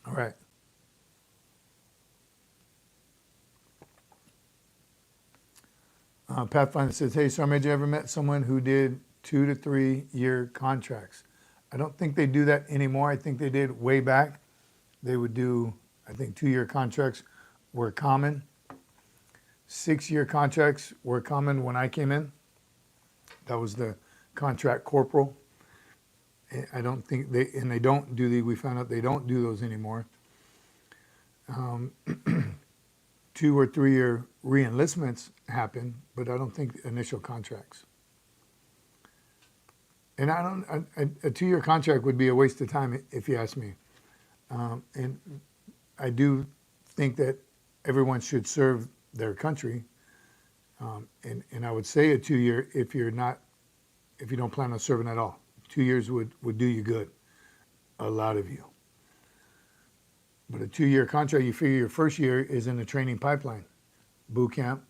All right. Pathfinder says, hey, Sergeant Major, ever met someone who did 2 to 3 year contracts? I don't think they do that anymore. I think they did way back. They would do, I think 2-year contracts were common. 6-year contracts were common when I came in. That was the contract corporal. I don't think we found out they don't do those anymore. 2 or 3 year re-enlistments happen, but I don't think initial contracts. And a 2-year contract would be a waste of time if you ask me. And I do think that everyone should serve their country. And I would say a 2-year if you don't plan on serving at all. 2 years would do you good, a lot of you. But a 2-year contract, you figure your first year is in the training pipeline, boot camp,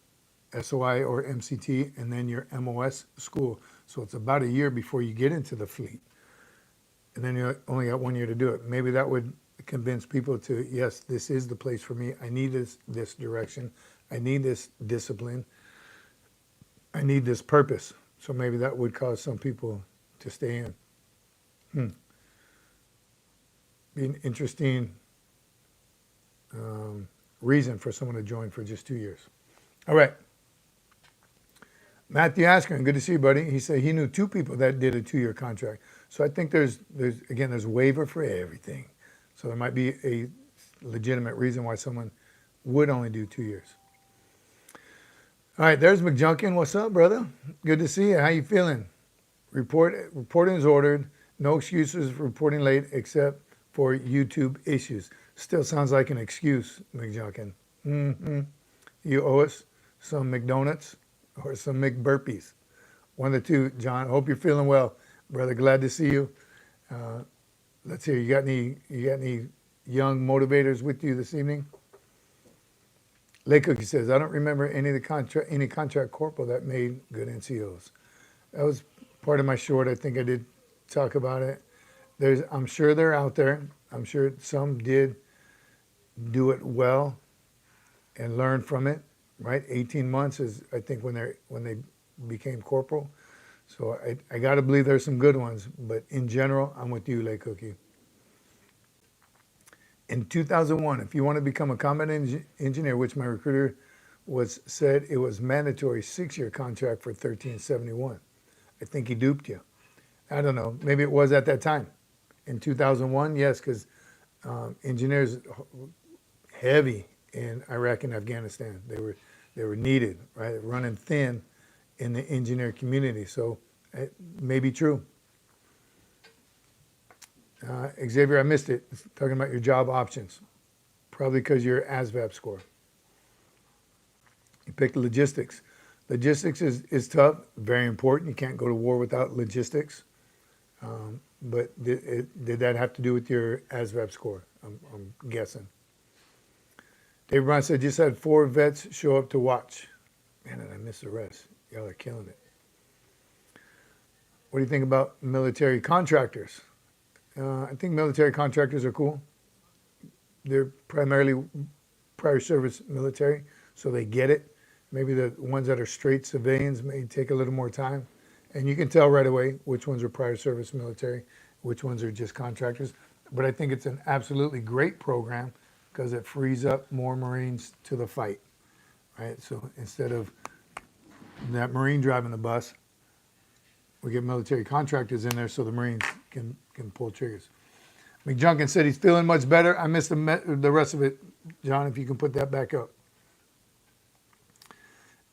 SOI or MCT, and then your MOS school. So it's about a year before you get into the fleet. And then you only got 1 year to do it. Maybe that would convince people to, yes, this is the place for me. I need this direction. I need this discipline. I need this purpose. So maybe that would cause some people to stay in. Be an interesting reason for someone to join for just 2 years. All right. Matthew Askren, good to see you, buddy. He said he knew 2 people that did a 2-year contract. So I think there's waiver for everything. So there might be a legitimate reason why someone would only do 2 years. All right, there's McJunkin. What's up, brother? Good to see you. How you feeling? Reporting is ordered. No excuses for reporting late except for YouTube issues. Still sounds like an excuse, McJunkin. You owe us some McDonuts or some McBurpees. One of the two, John. Hope you're feeling well, brother. Glad to see you. Let's hear. You got any young motivators with you this evening? Lake Cookie says, I don't remember any contract corporal that made good NCOs. That was part of my short. I think I did talk about it. I'm sure they're out there. I'm sure some did do it well and learn from it, right? 18 months is, I think, when they became corporal. So I got to believe there's some good ones. But in general, I'm with you, Lake Cookie. In 2001, if you want to become a combat engineer, which my recruiter said it was mandatory 6-year contract for $13.71. I think he duped you. I don't know. Maybe it was at that time. In 2001, yes, because engineers heavy in Iraq and Afghanistan. They were needed, right? Running thin in the engineer community. So it may be true. Xavier, I missed it. It's talking about your job options. Probably because your ASVAB score. You picked logistics. Logistics is tough, very important. You can't go to war without logistics. But did that have to do with your ASVAB score? I'm guessing. Dave Brown said, just had 4 vets show up to watch. Man, and I missed the rest. Y'all are killing it. What do you think about military contractors? I think military contractors are cool. They're primarily prior service military, so they get it. Maybe the ones that are straight civilians may take a little more time. And you can tell right away which ones are prior service military, which ones are just contractors. But I think it's an absolutely great program because it frees up more Marines to the fight, right? So instead of that Marine driving the bus, we get military contractors in there so the Marines can pull triggers. McJunkin said he's feeling much better. I missed the rest of it. John, if you can put that back up.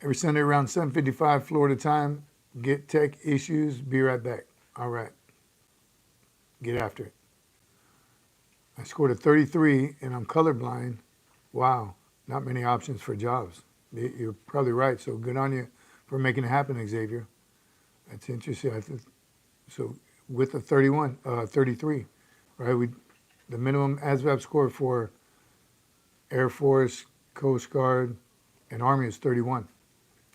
Every Sunday around 7:55 Florida time, get tech issues. Be right back. All right. Get after it. I scored a 33 and I'm colorblind. Wow. Not many options for jobs. You're probably right. So good on you for making it happen, Xavier. That's interesting. So with the 33, right? The minimum ASVAB score for Air Force, Coast Guard, and Army is 31.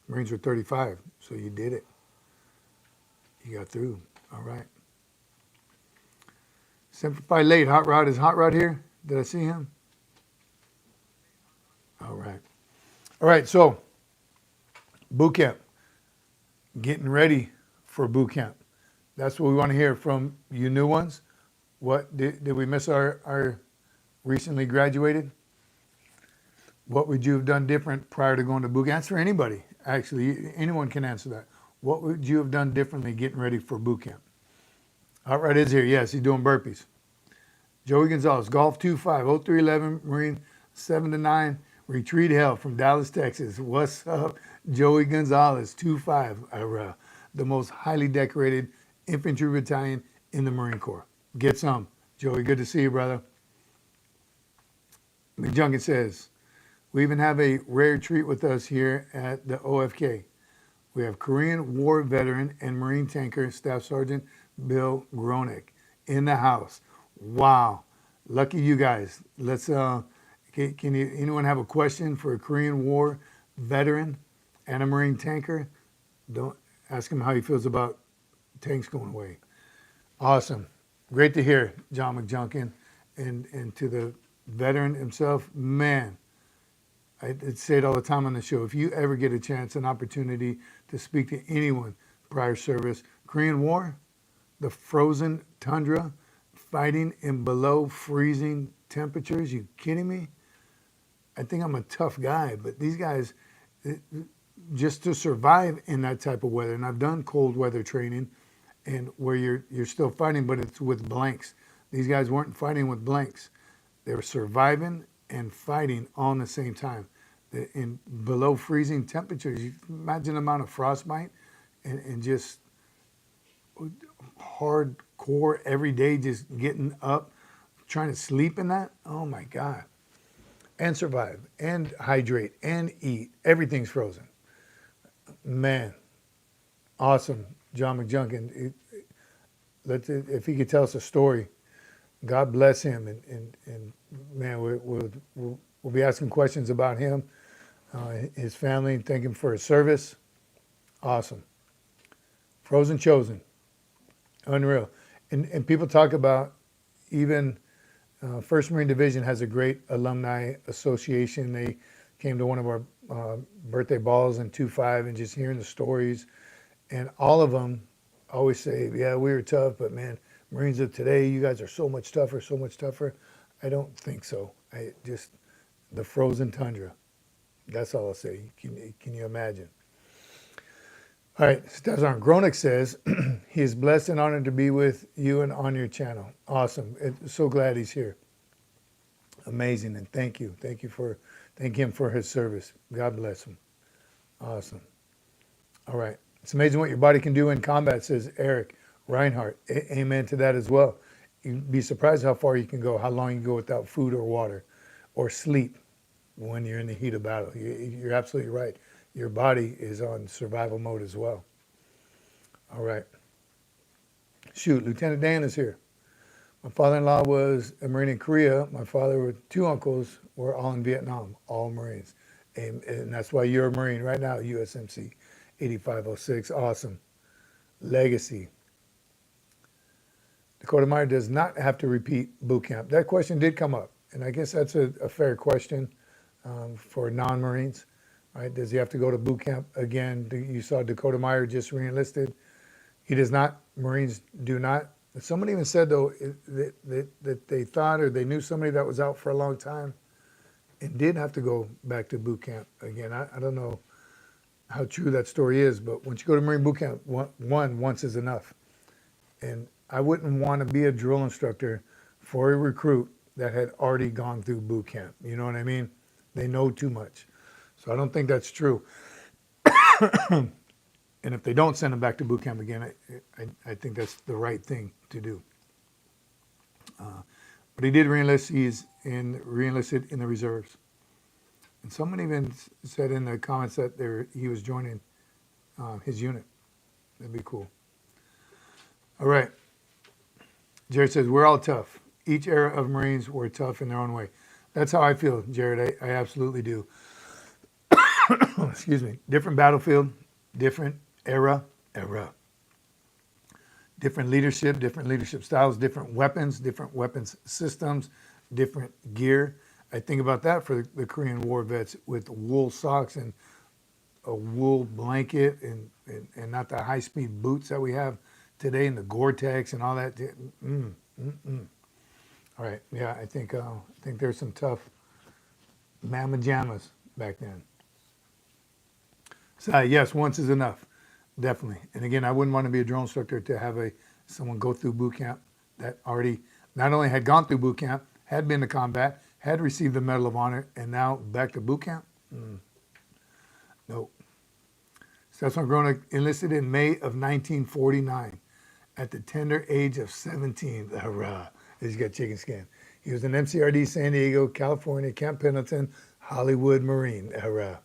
Marines were 35, so you did it. You got through. All right. Simplify late. Hot Rod. Is Hot Rod here? Did I see him? All right. All right, so boot camp. Getting ready for boot camp. That's what we want to hear from you new ones. What did we miss our recently graduated? What would you have done different prior to going to boot camp? That's for anybody, actually. Anyone can answer that. What would you have done differently getting ready for boot camp? Outright is here. Yes, he's doing burpees. Joey Gonzalez, Golf 2-5, 0311, Marine 7-9, Retreat Hell from Dallas, Texas. What's up, Joey Gonzalez, 2-5, the most highly decorated infantry battalion in the Marine Corps. Get some. Joey, good to see you, brother. McJunkin says, We even have a rare treat with us here at the OFK. We have Korean War veteran and Marine tanker Staff Sergeant Bill Gronick in the house. Wow, lucky you guys. Let's. Can you, anyone have a question for a Korean War veteran and a Marine tanker? Don't ask him how he feels about tanks going away. Awesome, great to hear, John McJunkin, and to the veteran himself, man. I say it all the time on the show. If you ever get a chance, an opportunity to speak to anyone prior service, Korean War, the frozen tundra, fighting in below freezing temperatures, you kidding me? I think I'm a tough guy, but these guys, just to survive in that type of weather, and I've done cold weather training, and where you're still fighting, but it's with blanks. These guys weren't fighting with blanks. They were surviving and fighting all in the same time. In below freezing temperatures, you imagine the amount of frostbite and just hardcore every day, just getting up, trying to sleep in that. Oh my God. And survive and hydrate and eat. Everything's frozen. Man, awesome. John McJunkin. If he could tell us a story, God bless him. And man, we'll be asking questions about him, his family, and thank him for his service. Awesome. Frozen chosen. Unreal. And people talk about even 1st Marine Division has a great alumni association. They came to one of our birthday balls in 2-5 and just hearing the stories. And all of them always say, yeah, we were tough, but man, Marines of today, you guys are so much tougher, so much tougher. I don't think so. The frozen tundra. That's all I'll say. Can you imagine? All right, Staff Sergeant Gronick says, he is blessed and honored to be with you and on your channel. Awesome. So glad he's here. Amazing, and thank you. Thank him for his service. God bless him. Awesome. All right. It's amazing what your body can do in combat, says Eric Reinhardt. Amen to that as well. You'd be surprised how far you can go, how long you can go without food or water or sleep when you're in the heat of battle. You're absolutely right. Your body is on survival mode as well. All right. Shoot, Lieutenant Dan is here. My father-in-law was a Marine in Korea. My father with 2 uncles were all in Vietnam, all Marines. And that's why you're a Marine right now, USMC 8506. Awesome. Legacy. Dakota Meyer does not have to repeat boot camp. That question did come up, and I guess that's a fair question for non-Marines. Right? Does he have to go to boot camp again? You saw Dakota Meyer just re-enlisted. He does not. Marines do not. Somebody even said, though, that they thought or they knew somebody that was out for a long time and did have to go back to boot camp again. I don't know how true that story is, but once you go to Marine boot camp, once is enough. And I wouldn't want to be a drill instructor for a recruit that had already gone through boot camp. You know what I mean? They know too much. So I don't think that's true. And if they don't send them back to boot camp again, I think that's the right thing to do. But he did re-enlist. He's re-enlisted in the reserves. And someone even said in the comments that he was joining his unit. That'd be cool. All right. Jared says, we're all tough. Each era of Marines were tough in their own way. That's how I feel, Jared. I absolutely do. Excuse me. Different battlefield, different era. Different leadership styles, different weapons systems, different gear. I think about that for the Korean War vets with wool socks and a wool blanket and not the high-speed boots that we have today and the Gore-Tex and all that. All right, yeah, I think there's some tough mamma jammas back then. So yes, once is enough, definitely. And again, I wouldn't want to be a drill instructor to have someone go through boot camp that already not only had gone through boot camp, had been to combat, had received the Medal of Honor, and now back to boot camp. Nope. Stefan Gronick enlisted in May of 1949 at the tender age of 17. Hurrah. He's got chicken skin. He was in MCRD San Diego, California, Camp Pendleton, Hollywood Marine era.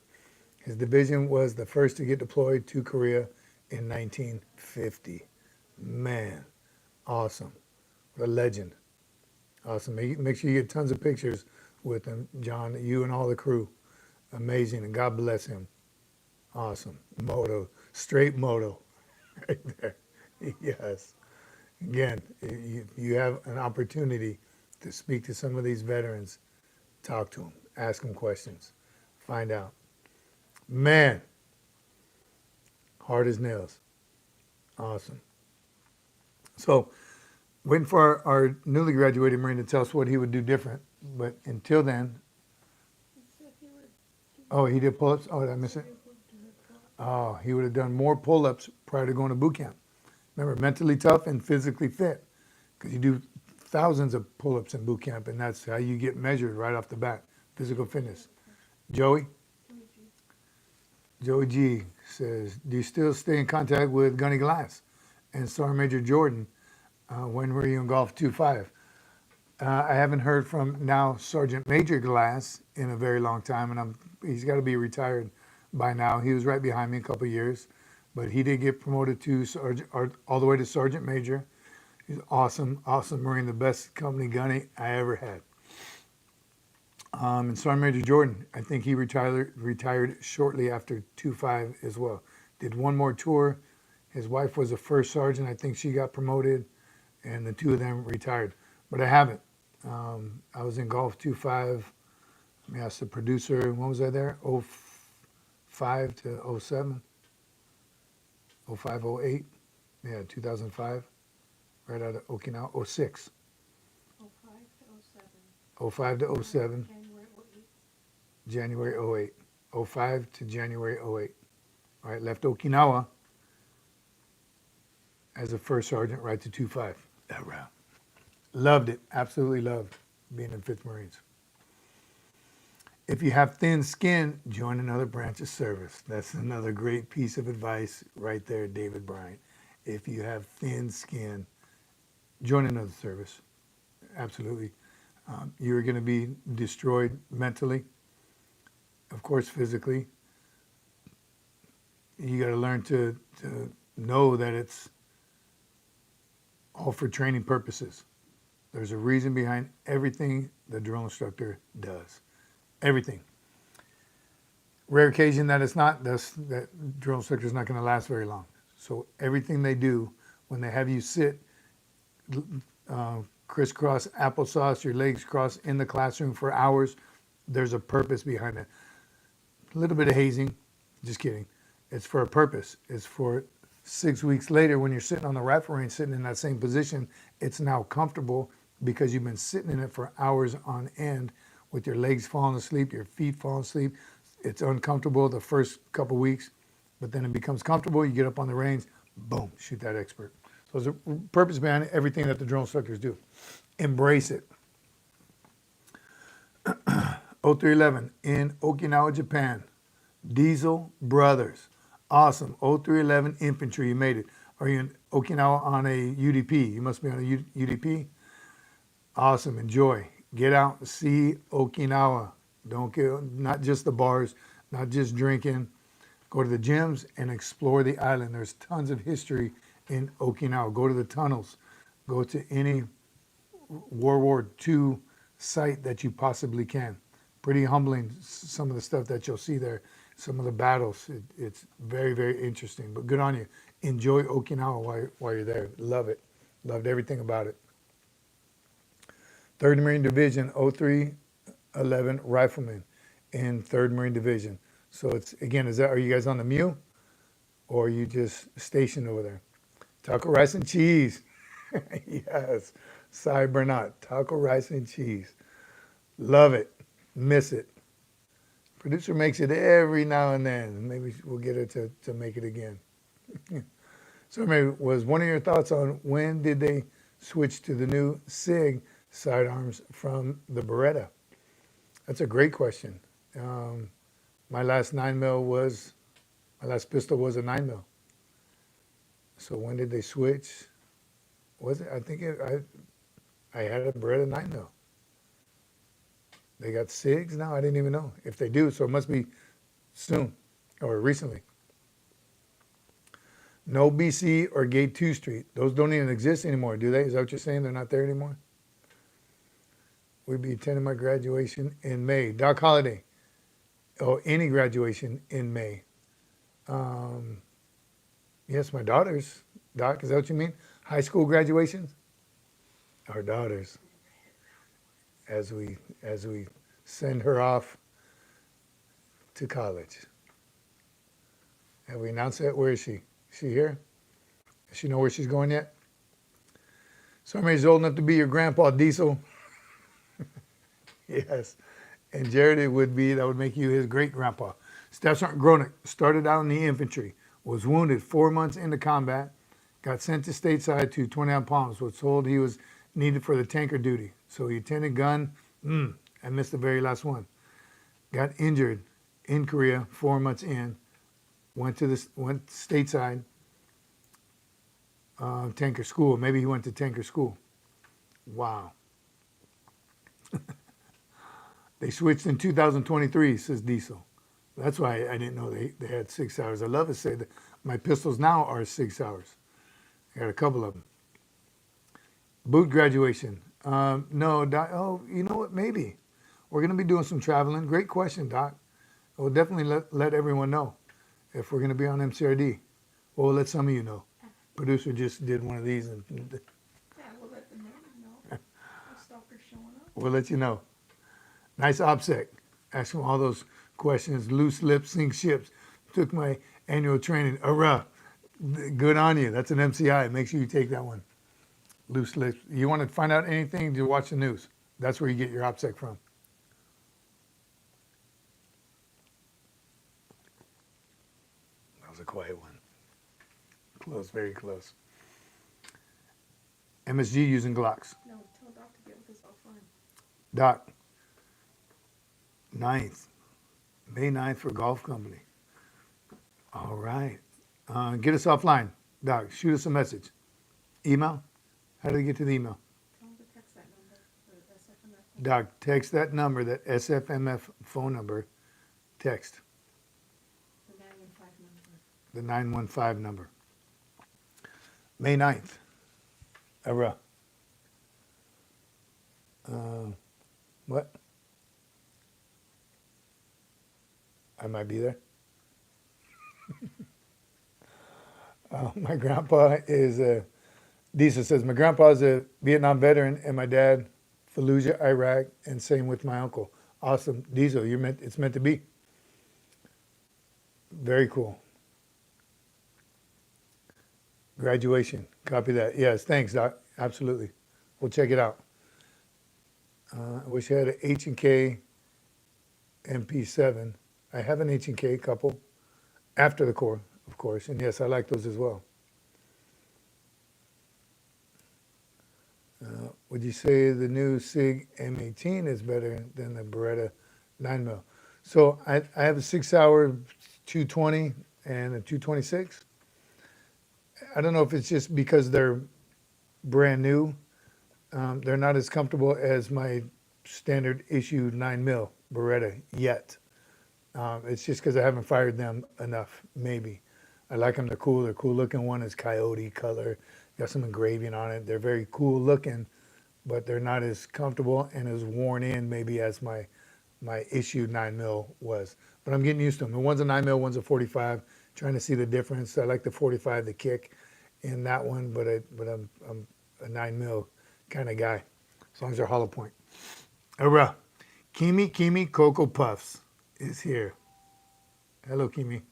His division was the first to get deployed to Korea in 1950. Man, awesome. What a legend. Awesome. Make sure you get tons of pictures with him, John, you and all the crew. Amazing, and God bless him. Awesome. Moto, straight moto right there. Yes. Again, you have an opportunity to speak to some of these veterans, talk to them, ask them questions, find out. Man, hard as nails. Awesome. So, waiting for our newly graduated Marine to tell us what he would do different. But until then, He said he would do oh, he did pull-ups? Oh, did I miss it? Oh, he would have done more pull-ups prior to going to boot camp. Remember, mentally tough and physically fit, because you do thousands of pull-ups in boot camp, and that's how you get measured right off the bat, physical fitness. Joey? Joey G says, do you still stay in contact with Gunny Glass and Sergeant Major Jordan? When were you in Golf 2-5? I haven't heard from now Sergeant Major Glass in a very long time, and he's got to be retired by now. He was right behind me a couple of years, but he did get promoted to Sergeant, all the way to Sergeant Major. He's awesome, awesome Marine, the best company gunny I ever had. And Sergeant Major Jordan, I think he retired shortly after 2-5 as well. Did one more tour. His wife was a first sergeant. I think she got promoted, and the two of them retired. But I haven't. I was in Golf 2-5. Let me ask the producer, when was I there? 05 to 07? 05, 08? Yeah, 2005. Right out of Okinawa. 06. 05 to 07. 05 to 07. January 08. January 08. 05 to January 08. All right, left Okinawa as a first sergeant right to 2-5. That round. Loved it. Absolutely loved being in 5th Marines. If you have thin skin, join another branch of service. That's another great piece of advice right there, David Bryant. If you have thin skin, join another service. Absolutely. You're going to be destroyed mentally, of course, physically. You got to learn to know that it's all for training purposes. There's a reason behind everything the drill instructor does. Everything. Rare occasion that it's not, that drill instructor is not going to last very long. So everything they do, when they have you sit crisscross applesauce, your legs crossed in the classroom for hours, there's a purpose behind it. A little bit of hazing, just kidding. It's for a purpose. It's for 6 weeks later when you're sitting on the rifle range, sitting in that same position, it's now comfortable because you've been sitting in it for hours on end with your legs falling asleep, your feet falling asleep. It's uncomfortable the first couple weeks, but then it becomes comfortable. You get up on the range, boom, shoot that expert. So there's a purpose behind everything that the drill instructors do. Embrace it. 0311 in Okinawa, Japan. Diesel Brothers. Awesome. 0311 Infantry, you made it. Are you in Okinawa on a UDP? You must be on a UDP. Awesome. Enjoy. Get out and see Okinawa. Don't get, not just the bars, not just drinking. Go to the gyms and explore the island. There's tons of history in Okinawa. Go to the tunnels. Go to any World War II site that you possibly can. Pretty humbling, some of the stuff that you'll see there, some of the battles. It's very, very interesting. But good on you. Enjoy Okinawa while you're there. Love it. Loved everything about it. 3rd Marine Division, 0311 Rifleman in 3rd Marine Division. So it's, again, are you guys on the MEU or are you just stationed over there? Taco rice and cheese. Yes. Cy Bernard, taco rice and cheese. Love it. Miss it. Producer makes it every now and then. Maybe we'll get her to make it again. So maybe was one of your thoughts on when did they switch to the new SIG sidearms from the Beretta? That's a great question. My last 9mm was, my last pistol was a 9mm. So when did they switch? Was it? I think I had a Beretta 9mm. They got SIGs now? I didn't even know. If they do, so it must be soon or recently. No BC or Gate 2 Street. Those don't even exist anymore, do they? Is that what you're saying? They're not there anymore? We'd be attending my graduation in May. Doc Holiday. Oh, any graduation in May. Um, yes, my daughters. Doc, is that what you mean? High school graduations? Our daughters. As we send her off to college. Have we announced that? Where is she? Is she here? Does she know where she's going yet? Somebody's old enough to be your grandpa, Diesel. Yes. And Jared, it would be, that would make you his great grandpa. Staff Sergeant Gronick started out in the infantry, was wounded 4 months into combat, got sent to stateside to 29 Palms, was told he was needed for the tanker duty. So he attended gun, I missed the very last one. Got injured in Korea 4 months in, went stateside, tanker school. Maybe he went to tanker school. Wow. They switched in 2023, says Diesel. That's why I didn't know they had 6 hours. I love to say that my pistols now are 6 hours. I got a couple of them. Boot graduation. No, Doc, oh, you know what? Maybe. We're going to be doing some traveling. Great question, Doc. We'll definitely let everyone know if we're going to be on MCRD. Well, we'll let some of you know. Producer just did one of these, and Yeah, we'll let the neighbors know. The stalker's showing up. we'll let you know. Nice OPSEC. Asking all those questions. Loose lips, sink ships. Took my annual training. Good on you. That's an MCI. Make sure you take that one. Loose lips. You want to find out anything, to watch the news. That's where you get your OPSEC from. That was a quiet one. Close, very close. MSG using Glocks. No, tell Doc to get with us offline. Doc, 9th, May 9th for golf company. All right. Get us offline. Doc, shoot us a message. Email? How do we get to the email? Tell him to text that number, the SFMF. Doc, text that number, that SFMF phone number. Text The 915 number. the 915 number. May 9th. What? I might be there. My grandpa is Diesel says, my grandpa is a Vietnam veteran and my dad, Fallujah, Iraq, and same with my uncle. Awesome. Diesel, it's meant to be. Very cool. Graduation. Copy that. Yes, thanks, Doc. Absolutely. We'll check it out. I wish I had an H&K MP7. I have an H&K couple after the Corps, of course, and yes, I like those as well. Would you say the new SIG M18 is better than the Beretta 9mm? So I have a 6-hour 220 and a 226. I don't know if it's just because they're brand new. They're not as comfortable as my standard issue 9mm Beretta yet. It's just because I haven't fired them enough, maybe. I like them. They're cool. They're cool looking. One is coyote color. Got some engraving on it. They're very cool looking, but they're not as comfortable and as worn in maybe as my issue 9mm was. But I'm getting used to them. And one's a 9mm, one's a 45. Trying to see the difference. I like the 45, the kick in that one, but I'm a 9mm kind of guy, as long as they're hollow point. Kimi Cocoa Puffs is here. Hello, Kimi.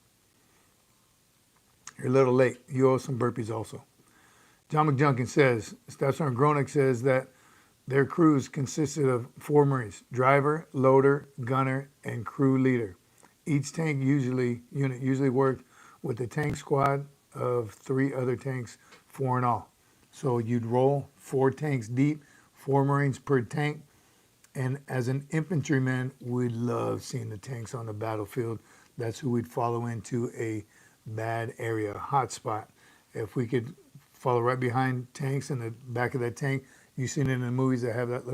You're a little late. You owe some burpees also. John McJunkin says, Staff Sergeant Gronick says that their crews consisted of 4 Marines, driver, loader, gunner, and crew leader. Each tank unit usually worked with a tank squad of 3 other tanks, 4 in all. So you'd roll 4 tanks deep, 4 Marines per tank. And as an infantryman, we love seeing the tanks on the battlefield. That's who we'd follow into a bad area, a hot spot. If we could follow right behind tanks in the back of that tank, you've seen it in the movies that have that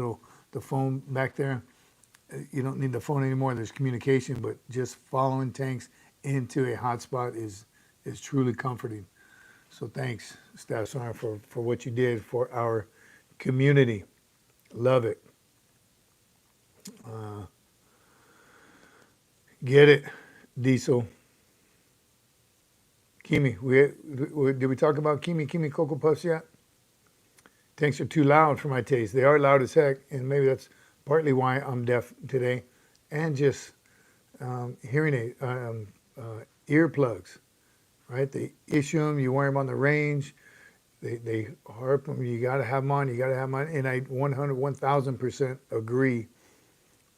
the foam back there. you don't need the phone anymore. There's communication, but just following tanks into a hotspot is truly comforting. So thanks, Staff Sergeant, for what you did for our community. Love it. Get it, Diesel. Kimi, did we talk about Kimi Cocoa Puffs yet? Tanks are too loud for my taste. They are loud as heck, and maybe that's partly why I'm deaf today. And just hearing aid, earplugs, right? They issue them, you wear them on the range. They harp them, you got to have them on, and I 1000% agree.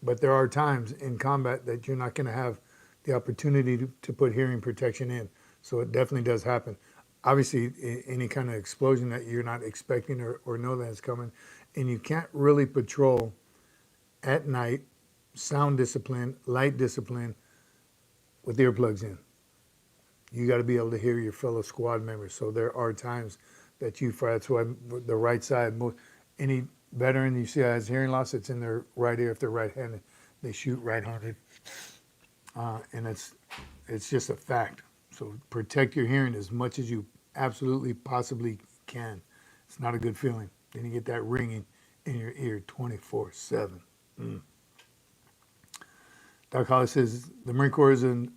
But there are times in combat that you're not going to have the opportunity to put hearing protection in. So it definitely does happen. Obviously, any kind of explosion that you're not expecting or know that is coming, and you can't really patrol at night, sound discipline, light discipline, with earplugs in. You got to be able to hear your fellow squad members. So there are times that that's why the right side, any veteran you see has hearing loss, it's in their right ear if they're right-handed. They shoot right-handed. And it's just a fact. So protect your hearing as much as you absolutely possibly can. It's not a good feeling. Then you get that ringing in your ear 24/7. Doc Hollis says the Marine Corps is an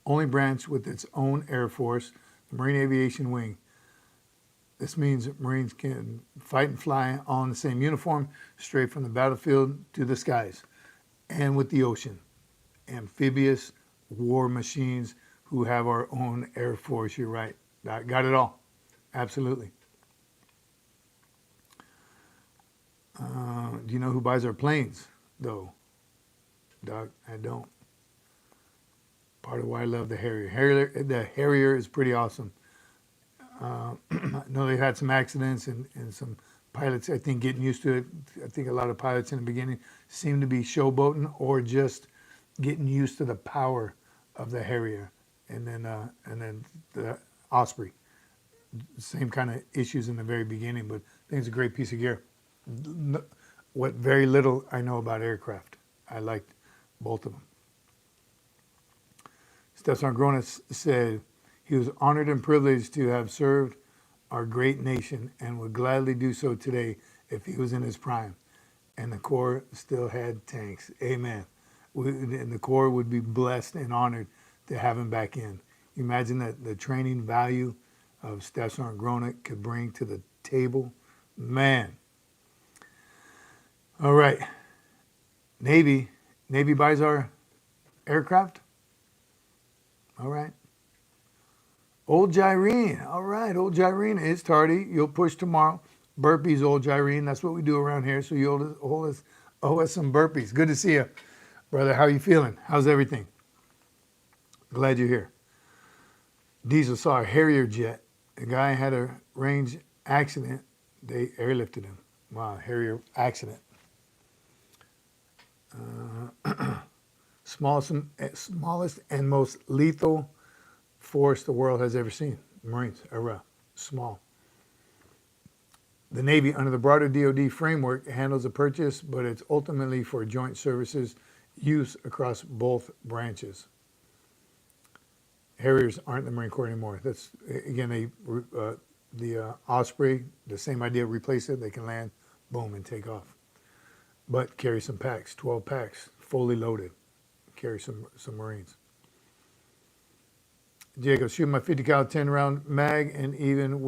only branch with its own Air Force, the Marine Aviation Wing. This means Marines can fight and fly all in the same uniform, straight from the battlefield to the skies, and with the ocean. Amphibious war machines who have our own Air Force. You're right. Got it all. Absolutely. Do you know who buys our planes, though? Doc, I don't. Part of why I love the Harrier. The Harrier is pretty awesome. I know they've had some accidents and some pilots, I think, getting used to it. I think a lot of pilots in the beginning seem to be showboating or just getting used to the power of the Harrier. And then the Osprey. Same kind of issues in the very beginning, but I think it's a great piece of gear. What very little I know about aircraft, I liked both of them. Stefan Gronis said he was honored and privileged to have served our great nation and would gladly do so today if he was in his prime and the Corps still had tanks. Amen. And the Corps would be blessed and honored to have him back in. You imagine that the training value of Staff Sergeant Gronick could bring to the table? Man. All right. Navy buys our aircraft? All right. Old Gyrene. All right, old Gyrene is tardy. You'll push tomorrow. Burpees, old Gyrene. That's what we do around here. So you owe us some burpees. Good to see you, brother. How you feeling? How's everything? Glad you're here. Diesel saw a Harrier jet. A guy had a range accident. They airlifted him. Wow, Harrier accident. Smallest and most lethal force the world has ever seen. Marines, small. The Navy, under the broader DoD framework, handles the purchase, but it's ultimately for joint services use across both branches. Harriers aren't the Marine Corps anymore. That's, again, the Osprey, the same idea, replace it, they can land, boom, and take off. But carry some packs, 12 packs, fully loaded. Carry some Marines. Jacob, shoot my 50 cal 10 round mag, and even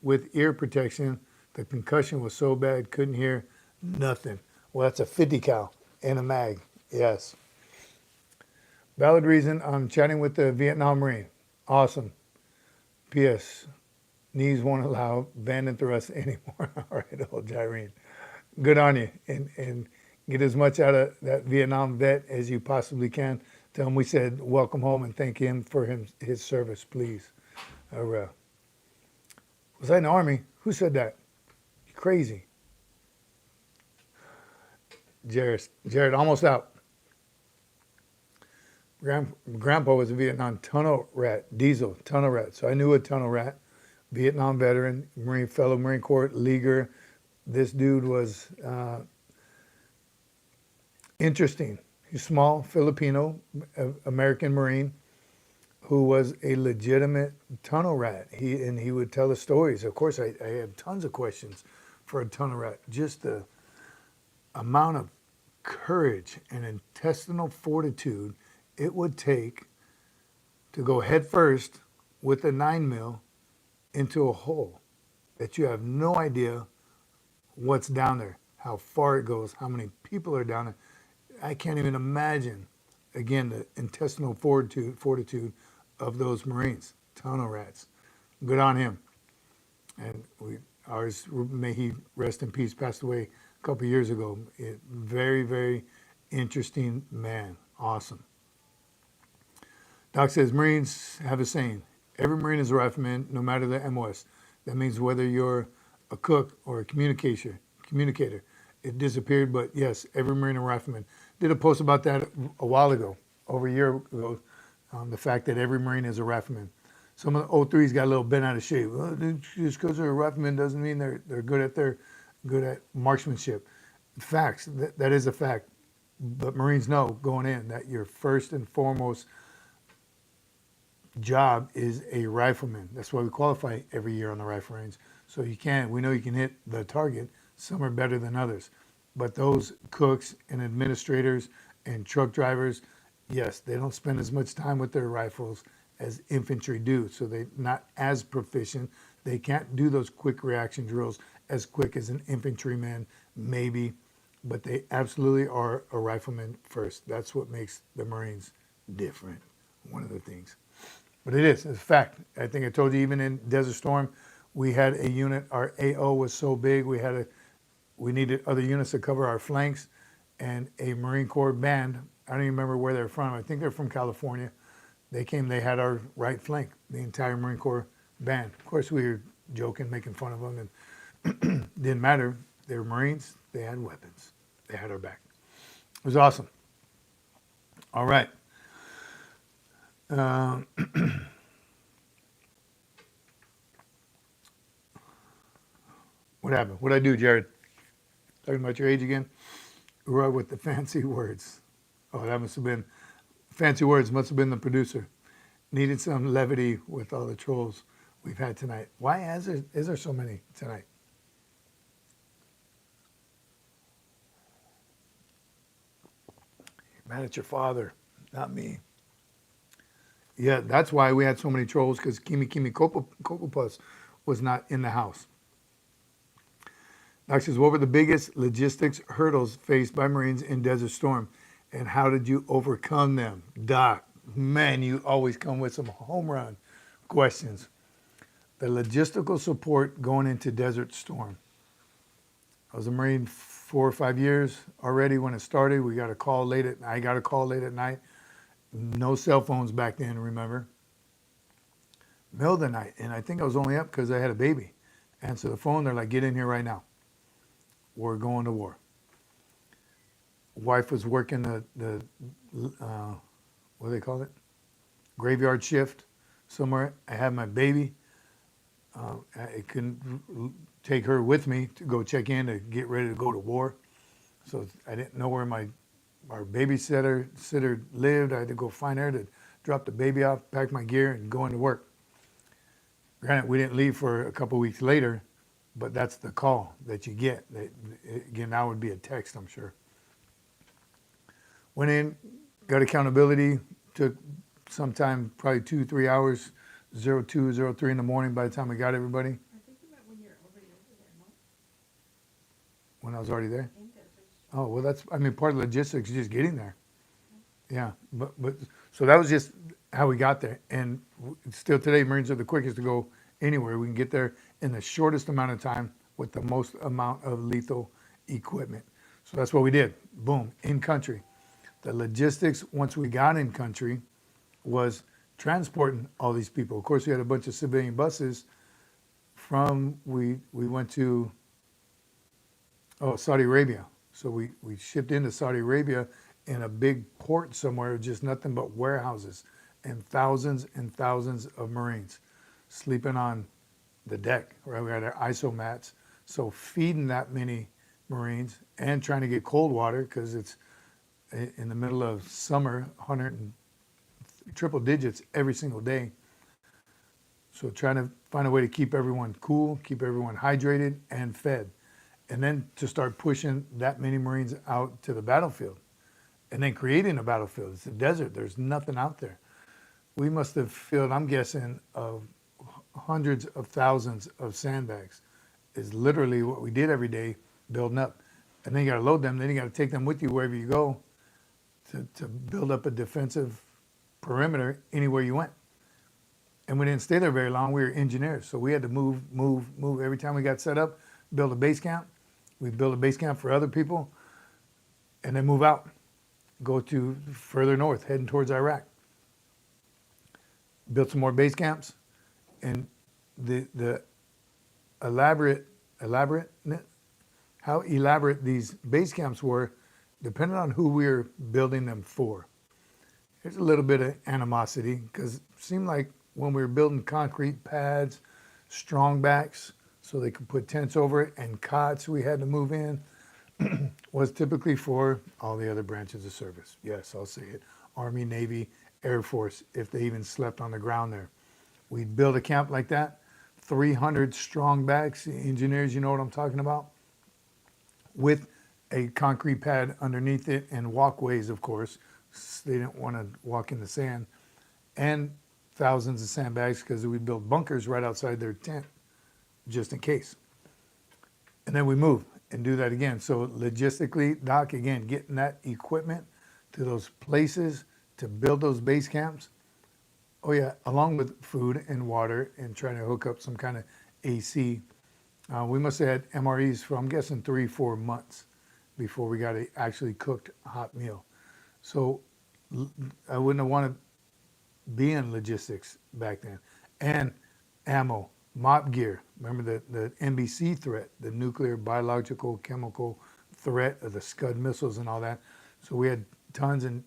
with ear protection, the concussion was so bad, couldn't hear nothing. Well, that's a 50 cal and a mag, yes. Valid reason, I'm chatting with the Vietnam Marine. Awesome. P.S. Knees won't allow bend and thrust anymore. All right, old Gyrene. Good on you. And get as much out of that Vietnam vet as you possibly can. Tell him we said welcome home and thank him for his service, please. Was I in the Army? Who said that? You're crazy. Jared, almost out. Grandpa was a Vietnam tunnel rat, diesel tunnel rat. So I knew a tunnel rat, Vietnam veteran, fellow Marine Corps leaguer. This dude was Interesting. He's small, Filipino, American Marine, who was a legitimate tunnel rat. He would tell the stories. Of course, I have tons of questions for a tunnel rat. Just the amount of courage and intestinal fortitude it would take to go head first with a 9 mil into a hole that you have no idea what's down there, how far it goes, how many people are down there. I can't even imagine, again, the intestinal fortitude of those Marines, tunnel rats. Good on him. And ours, may he rest in peace, passed away a couple years ago. Very, very interesting man. Awesome. Doc says, Marines have a saying, every Marine is a rifleman, no matter the MOS. That means whether you're a cook or a communicator. It disappeared, but yes, every Marine a rifleman. Did a post about that a while ago, over a year ago, the fact that every Marine is a rifleman. Some of the 03s got a little bent out of shape. Well, just because they're a rifleman doesn't mean they're good at marksmanship. Facts, that is a fact. But Marines know going in that your first and foremost job is a rifleman. That's why we qualify every year on the rifle range. So we know you can hit the target. Some are better than others. But those cooks and administrators and truck drivers, yes, they don't spend as much time with their rifles as infantry do. So they're not as proficient. They can't do those quick reaction drills as quick as an infantryman, maybe. But they absolutely are a rifleman first. That's what makes the Marines different. One of the things. But it's a fact. I think I told you, even in Desert Storm, we had a unit, our AO was so big, we needed other units to cover our flanks, and a Marine Corps band, I don't even remember where they're from, I think they're from California. They came, they had our right flank, the entire Marine Corps band. Of course, we were joking, making fun of them, and didn't matter. They were Marines, they had weapons. They had our back. It was awesome. All right. What happened? What'd I do, Jared? Talking about your age again? URAH with the fancy words. Oh, that must have been, fancy words must have been the producer. Needed some levity with all the trolls we've had tonight. Why is there so many tonight? You're mad at your father, not me. Yeah, that's why we had so many trolls, because Kimi Kokopus was not in the house. Doc says, what were the biggest logistics hurdles faced by Marines in Desert Storm, and how did you overcome them? Doc, man, you always come with some home run questions. The logistical support going into Desert Storm. I was a Marine 4 or 5 years already when it started. I got a call late at night. No cell phones back then, remember? Middle of the night, and I think I was only up because I had a baby. Answer the phone, they're like, get in here right now. We're going to war. Wife was working the what do they call it? Graveyard shift somewhere. I had my baby. I couldn't take her with me to go check in to get ready to go to war. So I didn't know where our babysitter lived. I had to go find her to drop the baby off, pack my gear, and go into work. Granted, we didn't leave for a couple weeks later, but that's the call that you get. Again, that would be a text, I'm sure. Went in, got accountability, took sometime probably 2-3 hours, 02, 03 in the morning by the time we got everybody. I think you meant when you're already over there, no? When I was already there. In Desert Storm. Oh, well, part of the logistics is just getting there. Yeah, but so that was just how we got there. And still today, Marines are the quickest to go anywhere. We can get there in the shortest amount of time with the most amount of lethal equipment. So that's what we did. Boom, in country. The logistics, once we got in country, was transporting all these people. Of course, we had a bunch of civilian buses we went to Saudi Arabia. So we shipped into Saudi Arabia in a big port somewhere, just nothing but warehouses, and thousands of Marines sleeping on the deck, right? We had our ISO mats. So feeding that many Marines and trying to get cold water, because it's in the middle of summer, 100 and triple digits every single day. So trying to find a way to keep everyone cool, keep everyone hydrated and fed. And then to start pushing that many Marines out to the battlefield and then creating a battlefield. It's a desert. There's nothing out there. We must have filled, I'm guessing, of hundreds of thousands of sandbags is literally what we did every day, building up. And then you got to load them. Then you got to take them with you wherever you go to build up a defensive perimeter anywhere you went. And we didn't stay there very long. We were engineers. So we had to move. Every time we got set up, build a base camp. We'd build a base camp for other people and then move out, go to further north, heading towards Iraq. Built some more base camps, and the how elaborate these base camps were depended on who we were building them for. There's a little bit of animosity because it seemed like when we were building concrete pads, strong backs, so they could put tents over it, and cots we had to move in, was typically for all the other branches of service. Yes, I'll say it. Army, Navy, Air Force, if they even slept on the ground there. We'd build a camp like that, 300 strong backs, engineers, you know what I'm talking about, with a concrete pad underneath it and walkways, of course. They didn't want to walk in the sand. And thousands of sandbags because we built bunkers right outside their tent just in case. And then we move and do that again. So logistically, Doc, again, getting that equipment to those places to build those base camps. Oh yeah, along with food and water and trying to hook up some kind of AC. We must have had MREs for, I'm guessing, 3-4 months before we got a actually cooked hot meal. So I wouldn't have wanted to be in logistics back then. And ammo, MOP gear. Remember the NBC threat, the nuclear, biological, chemical threat of the Scud missiles and all that. So we had tons and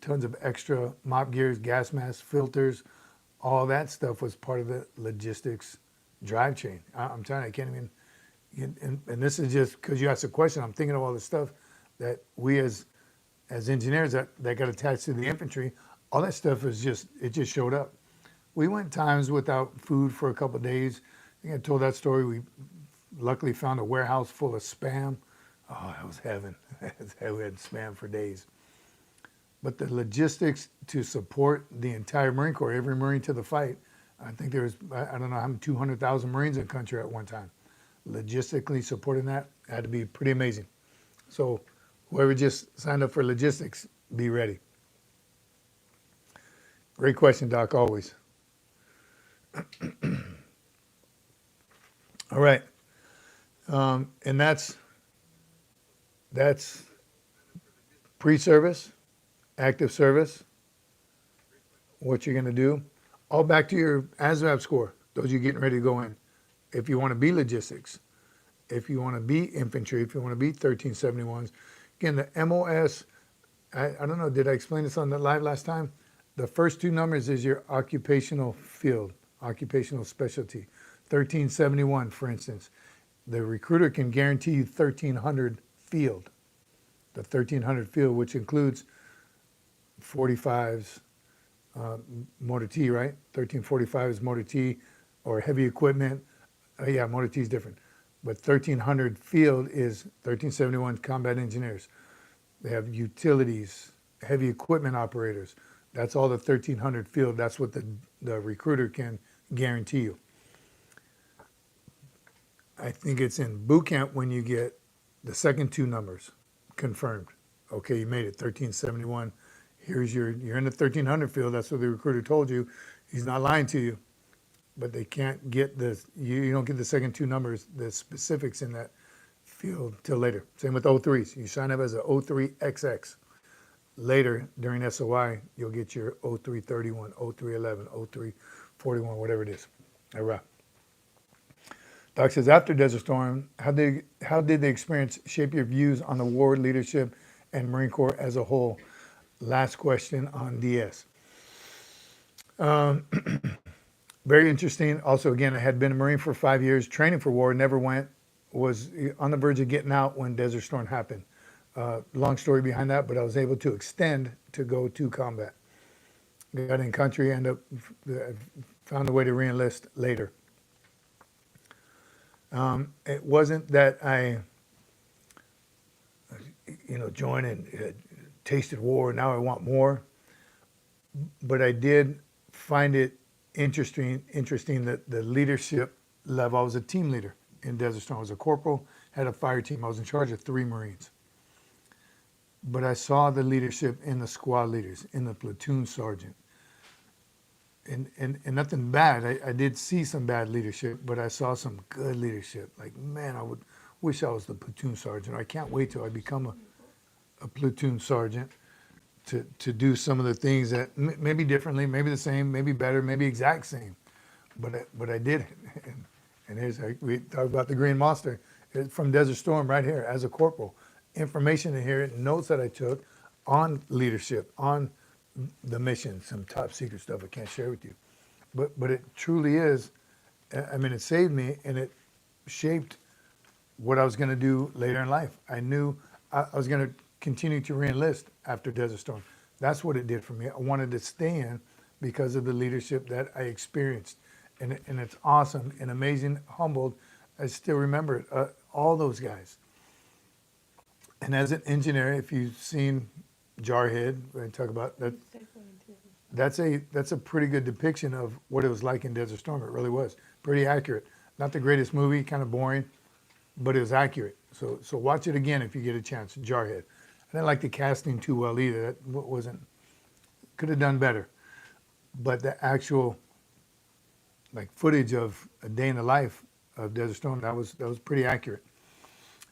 tons of extra MOP gears, gas masks, filters. All that stuff was part of the logistics drive chain. I'm telling you, I can't even, and this is just because you asked a question, I'm thinking of all the stuff that we as engineers that got attached to the infantry, all that stuff is just, it just showed up. We went times without food for a couple of days. I think I told that story. We luckily found a warehouse full of Spam. Oh, that was heaven. We had Spam for days. But the logistics to support the entire Marine Corps, every Marine to the fight, I think there was, I don't know how many, 200,000 Marines in the country at one time. Logistically supporting that had to be pretty amazing. So whoever just signed up for logistics, be ready. Great question, Doc, always. All right. And that's pre-service, active service, what you're going to do. All back to your ASVAB score, those you're getting ready to go in. If you want to be logistics, if you want to be infantry, if you want to be 1371s. Again, the MOS, I don't know, did I explain this on the live last time? The first two numbers is your occupational field, occupational specialty. 1371, for instance. The recruiter can guarantee you 1300 field. The 1300 field, which includes 45s, motor T, right? 1345 is motor T, or heavy equipment. Yeah, motor T is different. But 1300 field is 1371 combat engineers. They have utilities, heavy equipment operators. That's all the 1300 field. That's what the recruiter can guarantee you. I think it's in boot camp when you get the second two numbers confirmed. Okay, you made it, 1371. You're in the 1300 field. That's what the recruiter told you. He's not lying to you, but they can't get you don't get the second two numbers, the specifics in that field till later. Same with O3s. You sign up as a O3XX. Later during SOI, you'll get your O331, O311, O341, whatever it is. All right. Doc says, after Desert Storm, how did the experience shape your views on the war, leadership, and Marine Corps as a whole? Last question on DS. Very interesting. Also, again, I had been a Marine for 5 years, training for war, never went, was on the verge of getting out when Desert Storm happened. Long story behind that, but I was able to extend to go to combat. Got in country, found a way to reenlist later. It wasn't that I, joined and tasted war. Now I want more. But I did find it interesting that the leadership level. I was a team leader in Desert Storm. I was a corporal, had a fire team. I was in charge of 3 Marines. But I saw the leadership in the squad leaders, in the platoon sergeant. And nothing bad. I did see some bad leadership, but I saw some good leadership. Like, man, I would wish I was the platoon sergeant. I can't wait till I become a platoon sergeant to do some of the things that maybe differently, maybe the same, maybe better, maybe exact same. But I did it. And here's, we talk about the Green Monster. It's from Desert Storm right here as a corporal. Information in here, notes that I took on leadership, on the mission, some top secret stuff I can't share with you. But it truly is, I mean, it saved me and it shaped what I was going to do later in life. I knew I was going to continue to reenlist after Desert Storm. That's what it did for me. I wanted to stay in because of the leadership that I experienced. And it's awesome and amazing, humbled. I still remember it, all those guys. And as an engineer, if you've seen Jarhead, I talk about that, that's a pretty good depiction of what it was like in Desert Storm. It really was pretty accurate. Not the greatest movie, kind of boring, but it was accurate. So watch it again if you get a chance. Jarhead. I didn't like the casting too well either. That wasn't, could have done better. But the actual footage of a day in the life of Desert Storm, that was pretty accurate.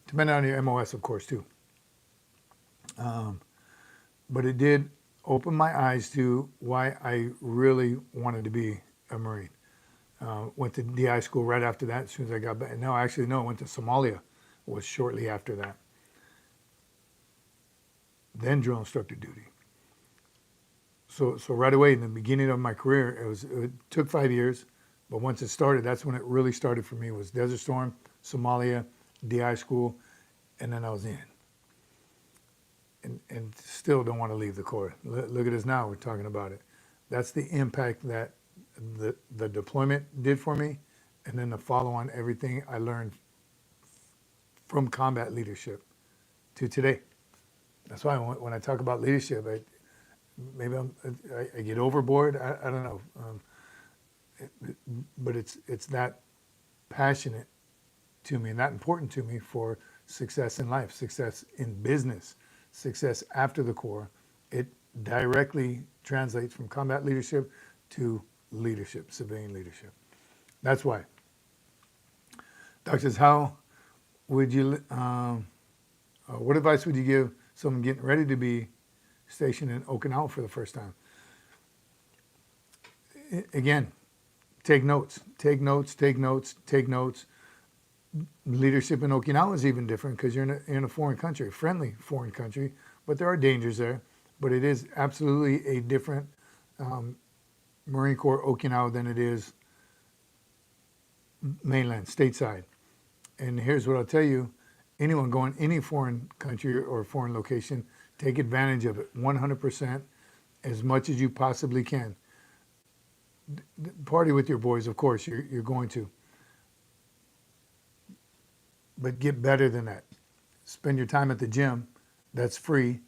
Depending on your MOS, of course, too. But it did open my eyes to why I really wanted to be a Marine. Went to DI school right after that, as soon as I got back. No, actually, no, I went to Somalia, was shortly after that. Then drill instructor duty. So right away, in the beginning of my career, it took 5 years, but once it started, that's when it really started for me, was Desert Storm, Somalia, DI school, and then I was in. And still don't want to leave the Corps. Look at us now, we're talking about it. That's the impact that the deployment did for me, and then the follow-on, everything I learned from combat leadership to today. That's why when I talk about leadership, I get overboard, I don't know. But it's that passionate to me and that important to me for success in life, success in business, success after the Corps. It directly translates from combat leadership to leadership, civilian leadership. That's why. Doc says, how would you, what advice would you give someone getting ready to be stationed in Okinawa for the first time? Again, take notes, take notes, take notes, take notes. Leadership in Okinawa is even different because you're in a foreign country, a friendly foreign country, but there are dangers there. But it is absolutely a different Marine Corps Okinawa than it is mainland, stateside. And here's what I'll tell you, anyone going any foreign country or foreign location, take advantage of it 100% as much as you possibly can. Party with your boys, of course, you're going to. But get better than that. Spend your time at the gym, that's free,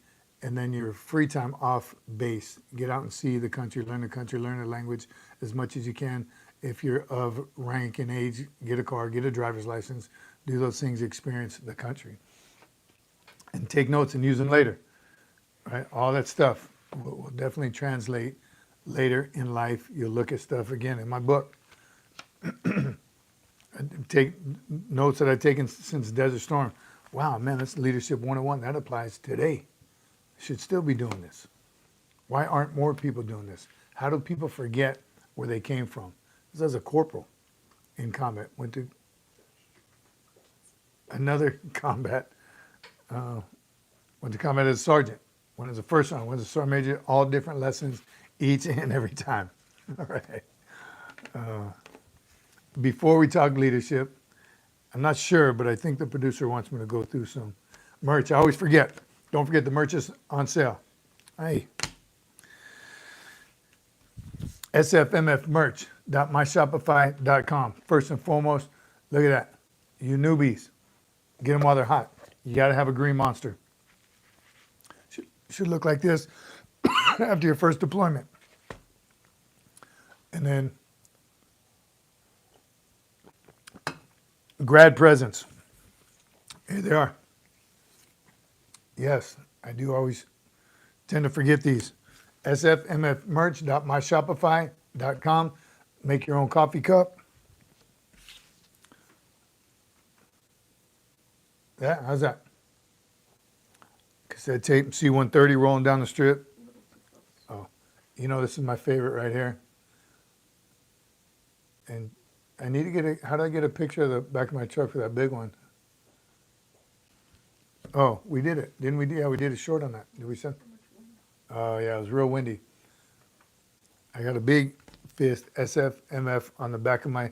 and then your free time off base. Get out and see the country, learn the language as much as you can. If you're of rank and age, get a car, get a driver's license, do those things, experience the country. And take notes and use them later. Right? All that stuff will definitely translate later in life. You'll look at stuff again in my book. Take notes that I've taken since Desert Storm. Wow, man, that's Leadership 101. That applies today. Should still be doing this. Why aren't more people doing this? How do people forget where they came from? This is a corporal in combat. Went to another combat. Went to combat as a sergeant. Went as a first sergeant. Went as a sergeant major. All different lessons each and every time. All right. Before we talk leadership, I'm not sure, but I think the producer wants me to go through some Merch, I always forget. Don't forget the merch is on sale. Hey. SFMF-merch.myshopify.com. First and foremost, look at that. You newbies, get them while they're hot. You got to have a green monster. Should look like this after your first deployment. And then grad presents. Here they are. Yes, I do always tend to forget these. SFMFmerch.myshopify.com. Make your own coffee cup. Yeah, how's that? Cassette tape, C-130 rolling down the strip. Oh, you know, this is my favorite right here. And I need to get how do I get a picture of the back of my truck for that big one? Oh, we did it, didn't we? Yeah, we did a short on that. Did we send? Oh, yeah, it was real windy. I got a big fist SFMF on the back of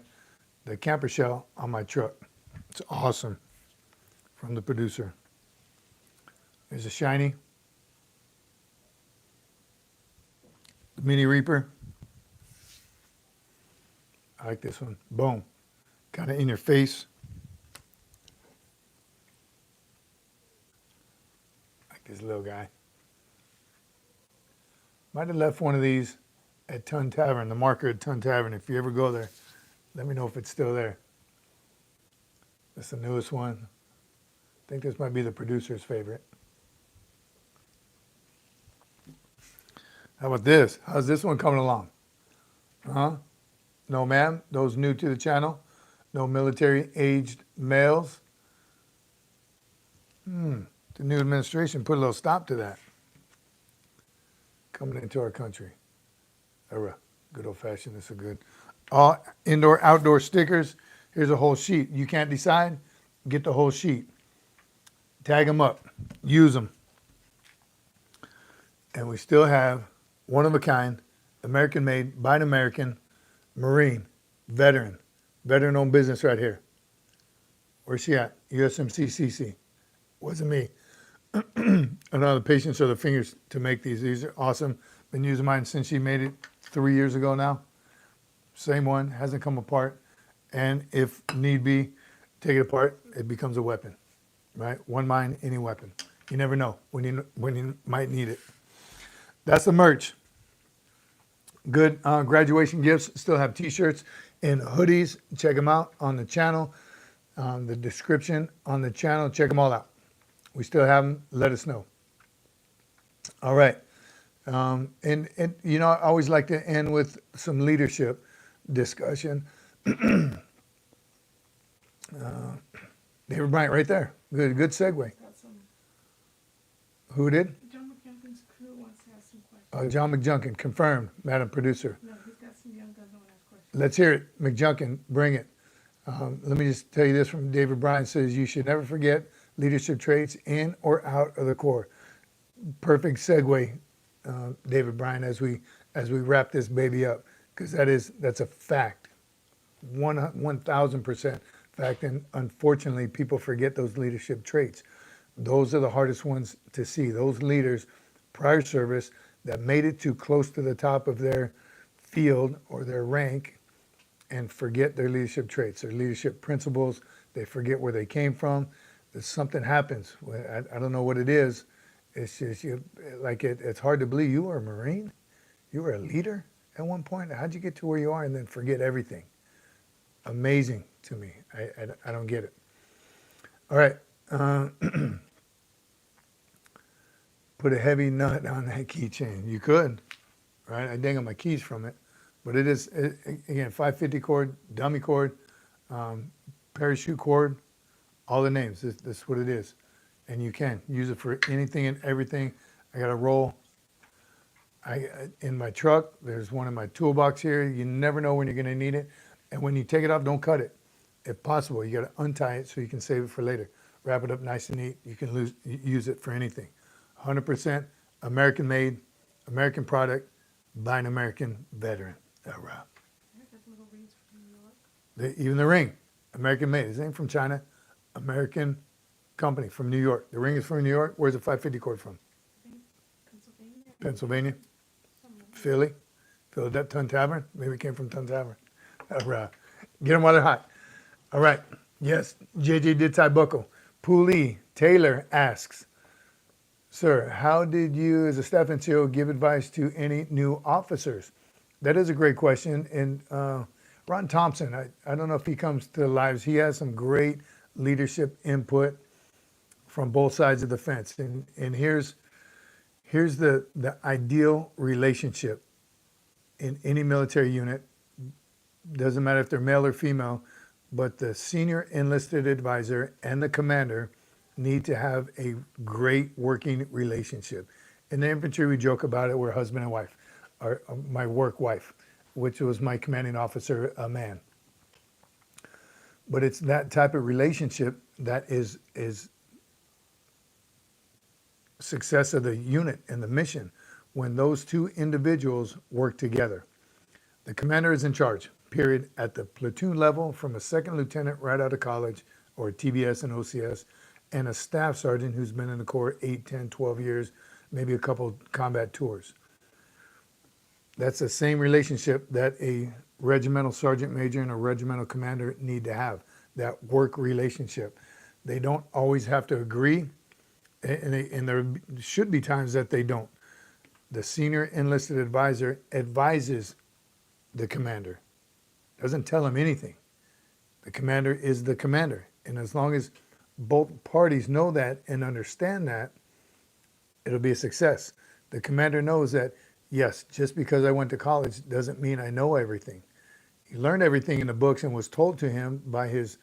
the camper shell on my truck. It's awesome. From the producer. There's a shiny. The Mini Reaper. I like this one. Boom. Kind of in your face. Like this little guy. Might have left one of these at Ton Tavern, the marker at Ton Tavern. If you ever go there, let me know if it's still there. That's the newest one. I think this might be the producer's favorite. How about this? How's this one coming along? Huh? No, ma'am. Those new to the channel. No military-aged males. The new administration put a little stop to that. Coming into our country. Good old-fashioned. This is good. All indoor, outdoor stickers. Here's a whole sheet. You can't decide? Get the whole sheet. Tag them up. Use them. And we still have one of a kind, American-made, by an American, Marine, veteran-owned business right here. Where's she at? USMC Cece. Wasn't me. I know the patience are the fingers to make these. These are awesome. Been using mine since she made it 3 years ago now. Same one, hasn't come apart. And if need be, take it apart, it becomes a weapon, right? One mind, any weapon. You never know when you might need it. That's the merch. Good graduation gifts. Still have t-shirts and hoodies. Check them out on the channel. The description on the channel. Check them all out. We still have them. Let us know. All right. And you know, I always like to end with some leadership discussion. David Bryant right there. Good segue. Got some, Who did? John McJunkin's crew wants to ask some questions. John McJunkin. Confirmed, Madam Producer. No, he's got some young guns that want to ask questions. Let's hear it. McJunkin, bring it. Let me just tell you this from David Bryant says, you should never forget leadership traits in or out of the Corps. Perfect segue, David Bryant, as we wrap this baby up, because that's a fact, 1,000% fact. And unfortunately, people forget those leadership traits. Those are the hardest ones to see. Those leaders, prior service, that made it too close to the top of their field or their rank and forget their leadership traits, their leadership principles. They forget where they came from. Something happens. I don't know what it is. It's just it's hard to believe you were a Marine. You were a leader at one point. How'd you get to where you are and then forget everything? Amazing to me. I don't get it. All right. Put a heavy nut on that keychain. You could, right? I dangle my keys from it. But it is, again, 550 cord, dummy cord, parachute cord, all the names. This is what it is. And you can use it for anything and everything. I got a roll in my truck. There's one in my toolbox here. You never know when you're going to need it. And when you take it off, don't cut it. If possible, you got to untie it so you can save it for later. Wrap it up nice and neat. You can use it for anything. 100% American made, American product by an American veteran. All right. I got little rings from New York. Even the ring, American made. This ain't from China. American company from New York. The ring is from New York. Where's the 550 cord from? Pennsylvania. Pennsylvania, Somewhere. Philly, Philadelphia, Tun Tavern. Maybe it came from Tun Tavern. All right. Get them while they're hot. All right. Yes, JJ did tie buckle. Poolee Taylor asks, sir, how did you as a staff NCO give advice to any new officers? That is a great question. And Ron Thompson, I don't know if he comes to the lives. He has some great leadership input from both sides of the fence. And here's the ideal relationship in any military unit. Doesn't matter if they're male or female, but the senior enlisted advisor and the commander need to have a great working relationship. In the infantry, we joke about it. We're husband and wife, or my work wife, which was my commanding officer, a man. But it's that type of relationship that is success of the unit and the mission when those two individuals work together. The commander is in charge, period, at the platoon level from a second lieutenant right out of college or TBS and OCS, and a staff sergeant who's been in the Corps 8, 10, 12 years, maybe a couple combat tours. That's the same relationship that a regimental sergeant major and a regimental commander need to have, that work relationship. They don't always have to agree, and there should be times that they don't. The senior enlisted advisor advises the commander, doesn't tell him anything. The commander is the commander. And as long as both parties know that and understand that, it'll be a success. The commander knows that, yes, just because I went to college doesn't mean I know everything. He learned everything in the books and was told to him by his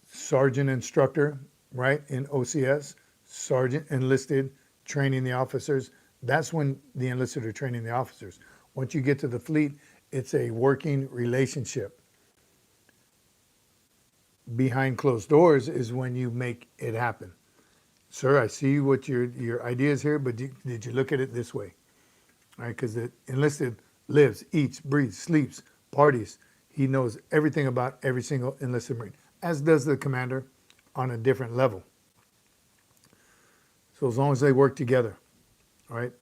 sergeant instructor, right, in OCS, sergeant enlisted, training the officers. That's when the enlisted are training the officers. Once you get to the fleet, it's a working relationship. Behind closed doors is when you make it happen. Sir, I see what your idea is here, but did you look at it this way? All right, because the enlisted lives, eats, breathes, sleeps, parties. He knows everything about every single enlisted Marine, as does the commander on a different level. So as long as they work together, all right,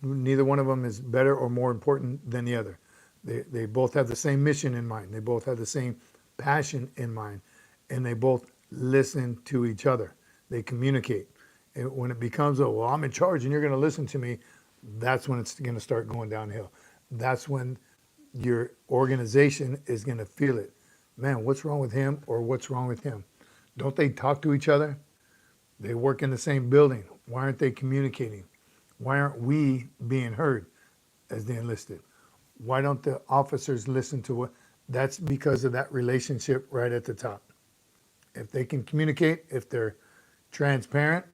neither one of them is better or more important than the other. They both have the same mission in mind. They both have the same passion in mind, and they both listen to each other. They communicate. And when it becomes, oh, well, I'm in charge and you're going to listen to me, that's when it's going to start going downhill. That's when your organization is going to feel it. Man, what's wrong with him or what's wrong with him? Don't they talk to each other? They work in the same building. Why aren't they communicating? Why aren't we being heard as the enlisted? Why don't the officers listen to what? That's because of that relationship right at the top. If they can communicate, if they're transparent,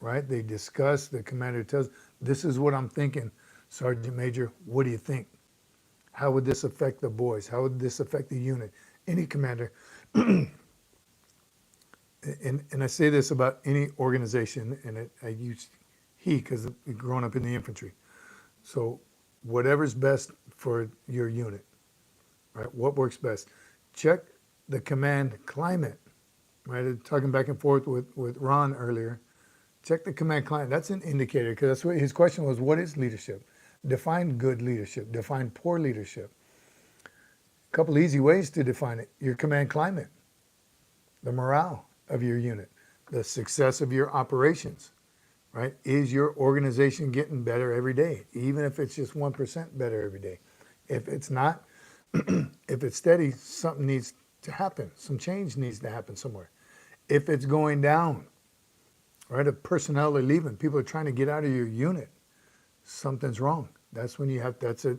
right? They discuss, the commander tells, this is what I'm thinking, Sergeant Major, what do you think? How would this affect the boys? How would this affect the unit? Any commander, and I say this about any organization, and I use he because I've grown up in the infantry. So whatever's best for your unit, right? What works best? Check the command climate, right? Talking back and forth with Ron earlier. Check the command climate. That's an indicator, because that's what his question was. What is leadership? Define good leadership. Define poor leadership. A couple easy ways to define it. Your command climate, the morale of your unit, the success of your operations, right? Is your organization getting better every day, even if it's just 1% better every day? If it's not, if it's steady, something needs to happen. Some change needs to happen somewhere. If it's going down, right? If personnel are leaving, people are trying to get out of your unit, something's wrong. That's when you have, that's a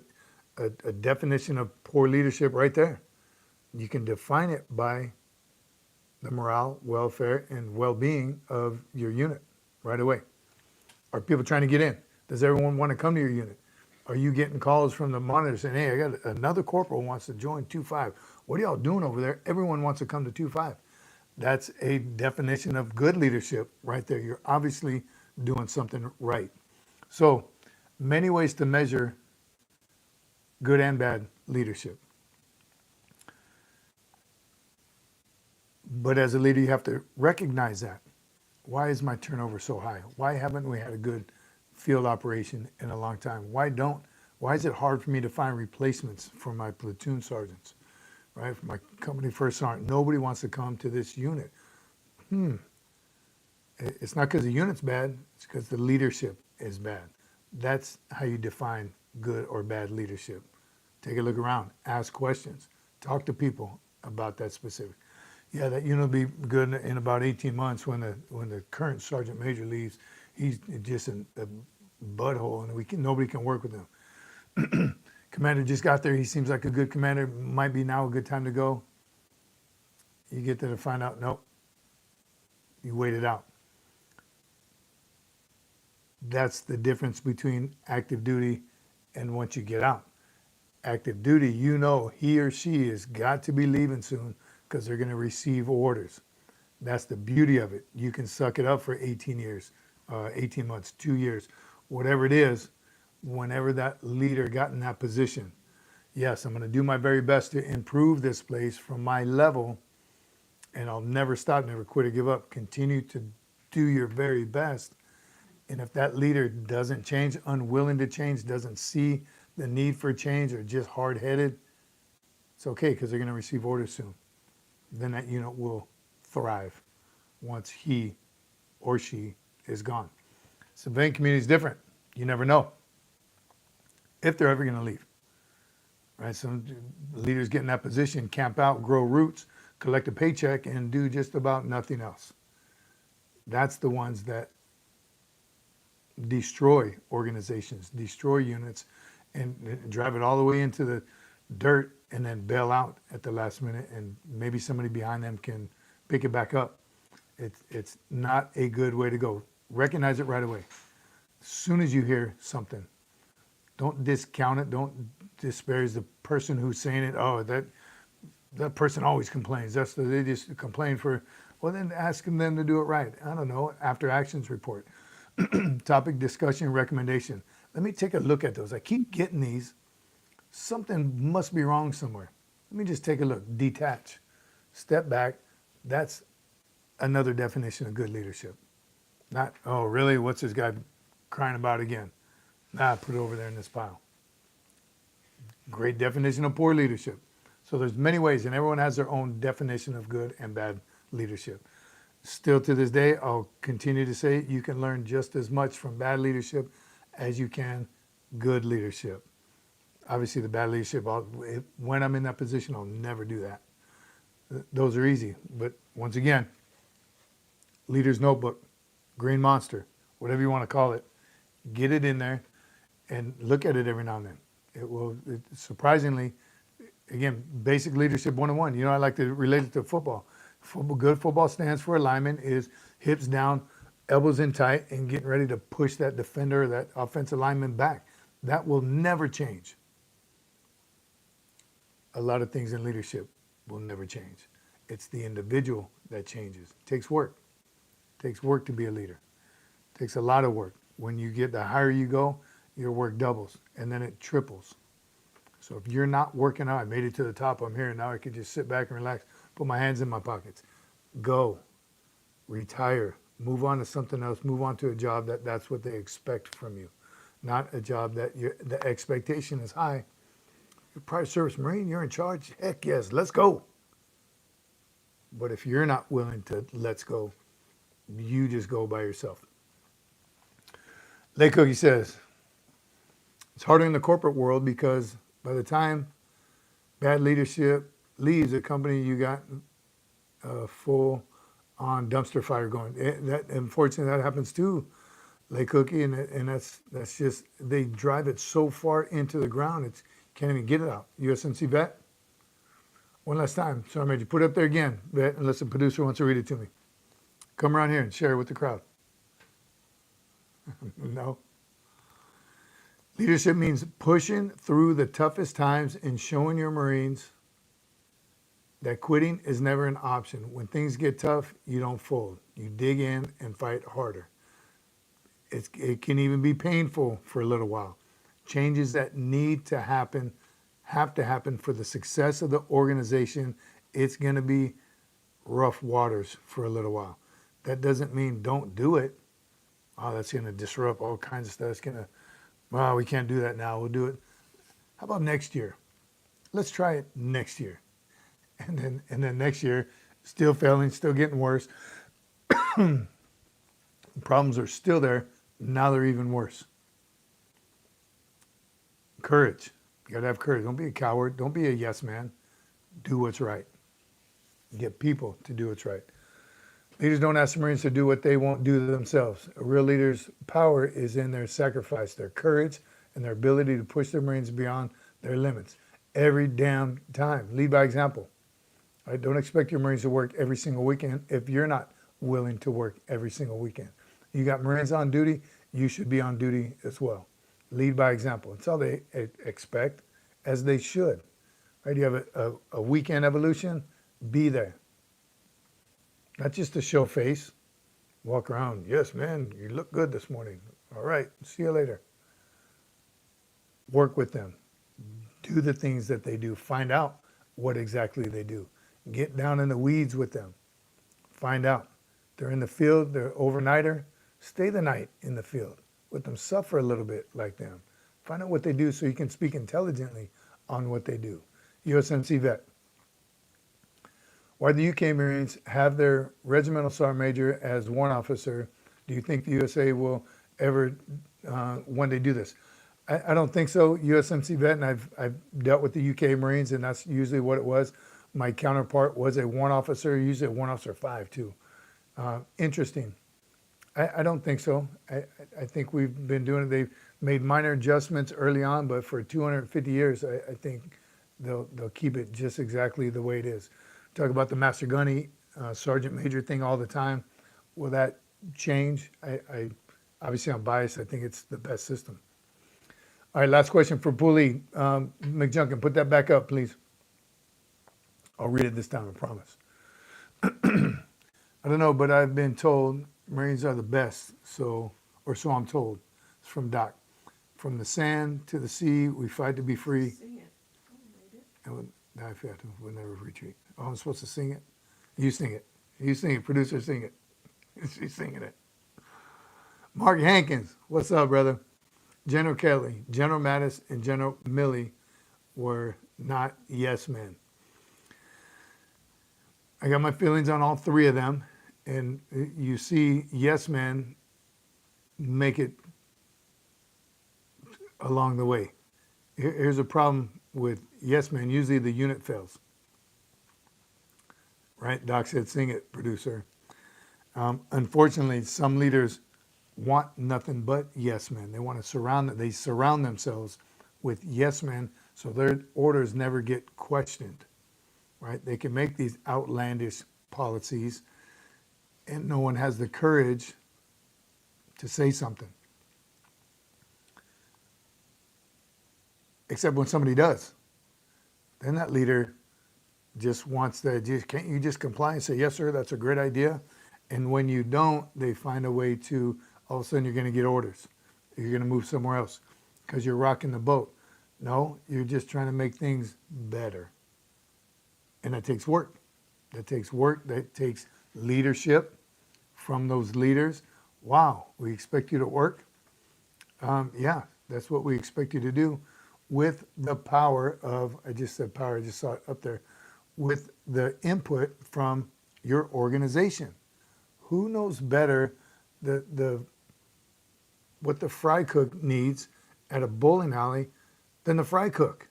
definition of poor leadership right there. You can define it by the morale, welfare, and well-being of your unit right away. Are people trying to get in? Does everyone want to come to your unit? Are you getting calls from the monitor saying, hey, I got another corporal wants to join 2-5. What are y'all doing over there? Everyone wants to come to 2-5. That's a definition of good leadership right there. You're obviously doing something right. So many ways to measure good and bad leadership. But as a leader, you have to recognize that. Why is my turnover so high? Why haven't we had a good field operation in a long time? Why is it hard for me to find replacements for my platoon sergeants, right? For my company first sergeant, nobody wants to come to this unit. It's not because the unit's bad, it's because the leadership is bad. That's how you define good or bad leadership. Take a look around, ask questions, talk to people about that specific. Yeah, that unit will be good in about 18 months when the current sergeant major leaves. He's just a butthole, and nobody can work with him. Commander just got there. He seems like a good commander. Might be now a good time to go. You get there to find out, nope. You wait it out. That's the difference between active duty and once you get out. Active duty, you know he or she has got to be leaving soon because they're going to receive orders. That's the beauty of it. You can suck it up for 18 years, 18 months, 2 years, whatever it is, whenever that leader got in that position. Yes, I'm going to do my very best to improve this place from my level, and I'll never stop, never quit or give up. Continue to do your very best. And if that leader doesn't change, unwilling to change, doesn't see the need for change, or just hard-headed, it's okay because they're going to receive orders soon. Then that unit will thrive once he or she is gone. Civilian community is different. You never know if they're ever going to leave. Right? Some leaders get in that position, camp out, grow roots, collect a paycheck, and do just about nothing else. That's the ones that destroy organizations, destroy units, and drive it all the way into the dirt and then bail out at the last minute, and maybe somebody behind them can pick it back up. It's not a good way to go. Recognize it right away. As soon as you hear something, don't discount it. Don't disparage the person who's saying it. Oh, that person always complains. They just complain for. Well, then ask them to do it right. I don't know. After actions report, topic, discussion, recommendation. Let me take a look at those. I keep getting these. Something must be wrong somewhere. Let me just take a look. Detach. Step back. That's another definition of good leadership. Not, oh, really? What's this guy crying about again? Nah, put it over there in this pile. Great definition of poor leadership. So there's many ways, and everyone has their own definition of good and bad leadership. Still to this day, I'll continue to say you can learn just as much from bad leadership as you can good leadership. Obviously, the bad leadership, when I'm in that position, I'll never do that. Those are easy. But once again, Leader's Notebook, Green Monster, whatever you want to call it, get it in there and look at it every now and then. Surprisingly, again, basic leadership 101. You know, I like to relate it to football. Good football stands for alignment is hips down, elbows in tight, and getting ready to push that defender, that offensive lineman back. That will never change. A lot of things in leadership will never change. It's the individual that changes. It takes work. It takes work to be a leader. It takes a lot of work. When you get the higher you go, your work doubles, and then it triples. So if you're not working out, I made it to the top, I'm here, now I can just sit back and relax, put my hands in my pockets. Go, retire, move on to something else, move on to a job that's what they expect from you. Not a job that the expectation is high. You're a prior service Marine, you're in charge, heck yes, let's go. But if you're not willing to let's go, you just go by yourself. Lay Cookie says, it's harder in the corporate world because by the time bad leadership leaves a company, you got a full on dumpster fire going. Unfortunately, that happens too, Lay Cookie, and that's just, they drive it so far into the ground, it's can't even get it out. USMC Vet, one last time. Sorry, Major, put it up there again, Vet, unless the producer wants to read it to me. Come around here and share it with the crowd. No. Leadership means pushing through the toughest times and showing your Marines that quitting is never an option. When things get tough, you don't fold. You dig in and fight harder. It can even be painful for a little while. Changes that need to happen have to happen for the success of the organization. It's going to be rough waters for a little while. That doesn't mean don't do it. Oh, that's going to disrupt all kinds of stuff. It's going to, well, we can't do that now. We'll do it. How about next year? Let's try it next year. And then next year, still failing, still getting worse. Problems are still there. Now they're even worse. Courage. You got to have courage. Don't be a coward. Don't be a yes man. Do what's right. Get people to do what's right. Leaders don't ask the Marines to do what they won't do themselves. A real leader's power is in their sacrifice, their courage, and their ability to push their Marines beyond their limits every damn time. Lead by example. Right? Don't expect your Marines to work every single weekend if you're not willing to work every single weekend. You got Marines on duty, you should be on duty as well. Lead by example. It's all they expect, as they should. Right? You have a weekend evolution, be there. Not just to show face, walk around, yes, man, you look good this morning. All right, see you later. Work with them. Do the things that they do. Find out what exactly they do. Get down in the weeds with them. Find out. They're in the field, they're overnighter. Stay the night in the field with them. Suffer a little bit like them. Find out what they do so you can speak intelligently on what they do. USMC vet. Why the UK Marines have their regimental sergeant major as warrant officer? Do you think the USA will ever one day do this? I don't think so. USMC vet, and I've dealt with the UK Marines, and that's usually what it was. My counterpart was a warrant officer, usually a warrant officer 5 too. Interesting. I don't think so. I think we've been doing it. They've made minor adjustments early on, but for 250 years, I think they'll keep it just exactly the way it is. Talk about the Master Gunny Sergeant Major thing all the time. Will that change? I obviously I'm biased. I think it's the best system. All right, last question for Poolee. McJunkin, put that back up, please. I'll read it this time, I promise. I don't know, but I've been told Marines are the best, so I'm told. It's from Doc. From the sand to the sea, we fight to be free. Sing it. I'll read it. And we'll never retreat. Oh, I'm supposed to sing it? You sing it. You sing it. Producer, sing it. She's singing it. Mark Hankins, what's up, brother? General Kelly, General Mattis, and General Milley were not yes men. I got my feelings on all three of them, and you see yes men make it along the way. Here's a problem with yes men. Usually the unit fails. Right? Doc said, sing it, producer. Unfortunately, some leaders want nothing but yes men. They surround themselves with yes men, so their orders never get questioned. Right? They can make these outlandish policies, and no one has the courage to say something. Except when somebody does. Then that leader just wants can't you just comply and say, yes, sir, that's a great idea? And when you don't, they find a way to, all of a sudden you're going to get orders. You're going to move somewhere else because you're rocking the boat. No, you're just trying to make things better. And that takes work. That takes work. That takes leadership from those leaders. Wow, we expect you to work? Yeah, that's what we expect you to do with the power of, I just said power, I just saw it up there, with the input from your organization. Who knows better what the fry cook needs at a bowling alley than the fry cook?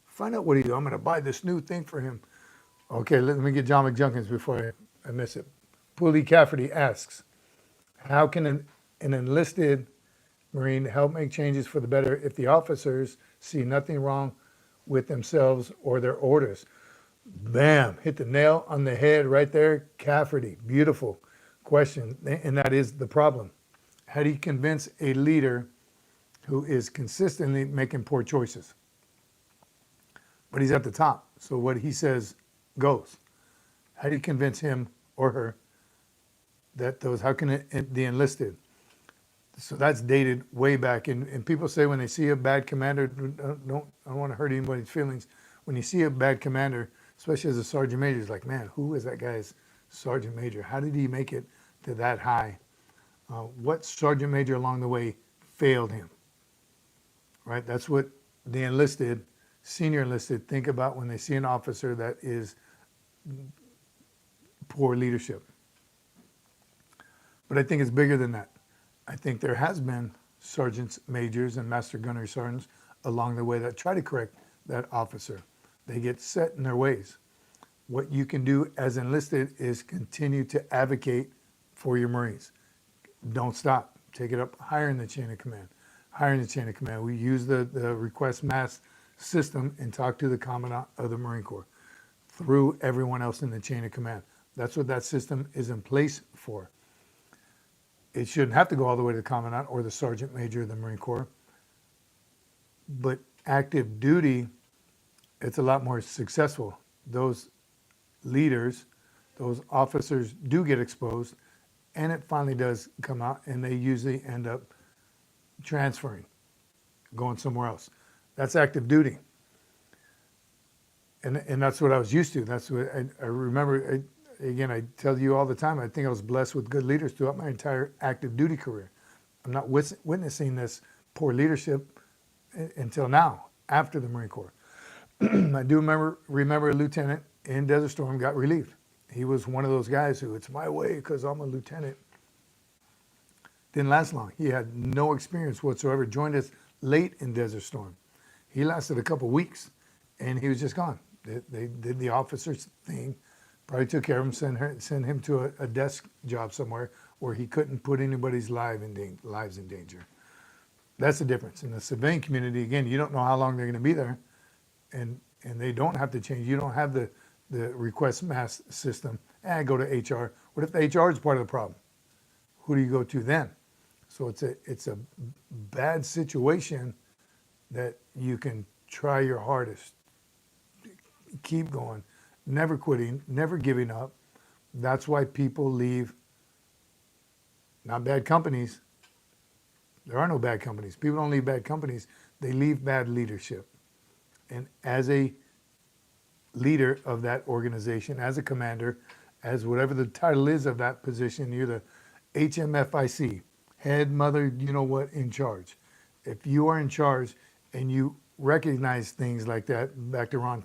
Find out what he does. I'm going to buy this new thing for him. Okay, let me get John McJunkins before I miss it. Poolee Cafferty asks, how can an enlisted Marine help make changes for the better if the officers see nothing wrong with themselves or their orders? Bam, hit the nail on the head right there. Cafferty, beautiful question. And that is the problem. How do you convince a leader who is consistently making poor choices? But he's at the top, so what he says goes. How do you convince him or her that how can the enlisted? So that's dated way back. And people say when they see a bad commander, I don't want to hurt anybody's feelings. When you see a bad commander, especially as a sergeant major, it's like, man, who is that guy's sergeant major? How did he make it to that high, what sergeant major along the way failed him, right? That's what the enlisted, senior enlisted, think about when they see an officer that is poor leadership. But I think it's bigger than that. I think there has been sergeants, majors, and master gunnery sergeants along the way that try to correct that officer. They get set in their ways. What you can do as enlisted is continue to advocate for your Marines. Don't stop. Take it up higher in the chain of command. Higher in the chain of command. We use the request mass system and talk to the commandant of the Marine Corps through everyone else in the chain of command. That's what that system is in place for. It shouldn't have to go all the way to the commandant or the sergeant major of the Marine Corps. But active duty, it's a lot more successful. Those leaders, those officers do get exposed, and it finally does come out, and they usually end up transferring, going somewhere else. That's active duty. And that's what I was used to. That's what I remember. Again, I tell you all the time, I think I was blessed with good leaders throughout my entire active duty career. I'm not witnessing this poor leadership until now, after the Marine Corps. I do remember a lieutenant in Desert Storm got relieved. He was one of those guys who, it's my way because I'm a lieutenant. Didn't last long. He had no experience whatsoever, joined us late in Desert Storm. He lasted a couple weeks, and he was just gone. They did the officer's thing, probably took care of him, sent him to a desk job somewhere where he couldn't put anybody's lives in danger. That's the difference. In the civilian community, again, you don't know how long they're going to be there, and they don't have to change. You don't have the request mass system. Go to HR. What if the HR is part of the problem? Who do you go to then? So it's a bad situation that you can try your hardest, keep going, never quitting, never giving up. That's why people leave, not bad companies. There are no bad companies. People don't leave bad companies. They leave bad leadership. And as a leader of that organization, as a commander, as whatever the title is of that position, you're the HMFIC, head, mother, you know what, in charge. If you are in charge and you recognize things like that, back to Ron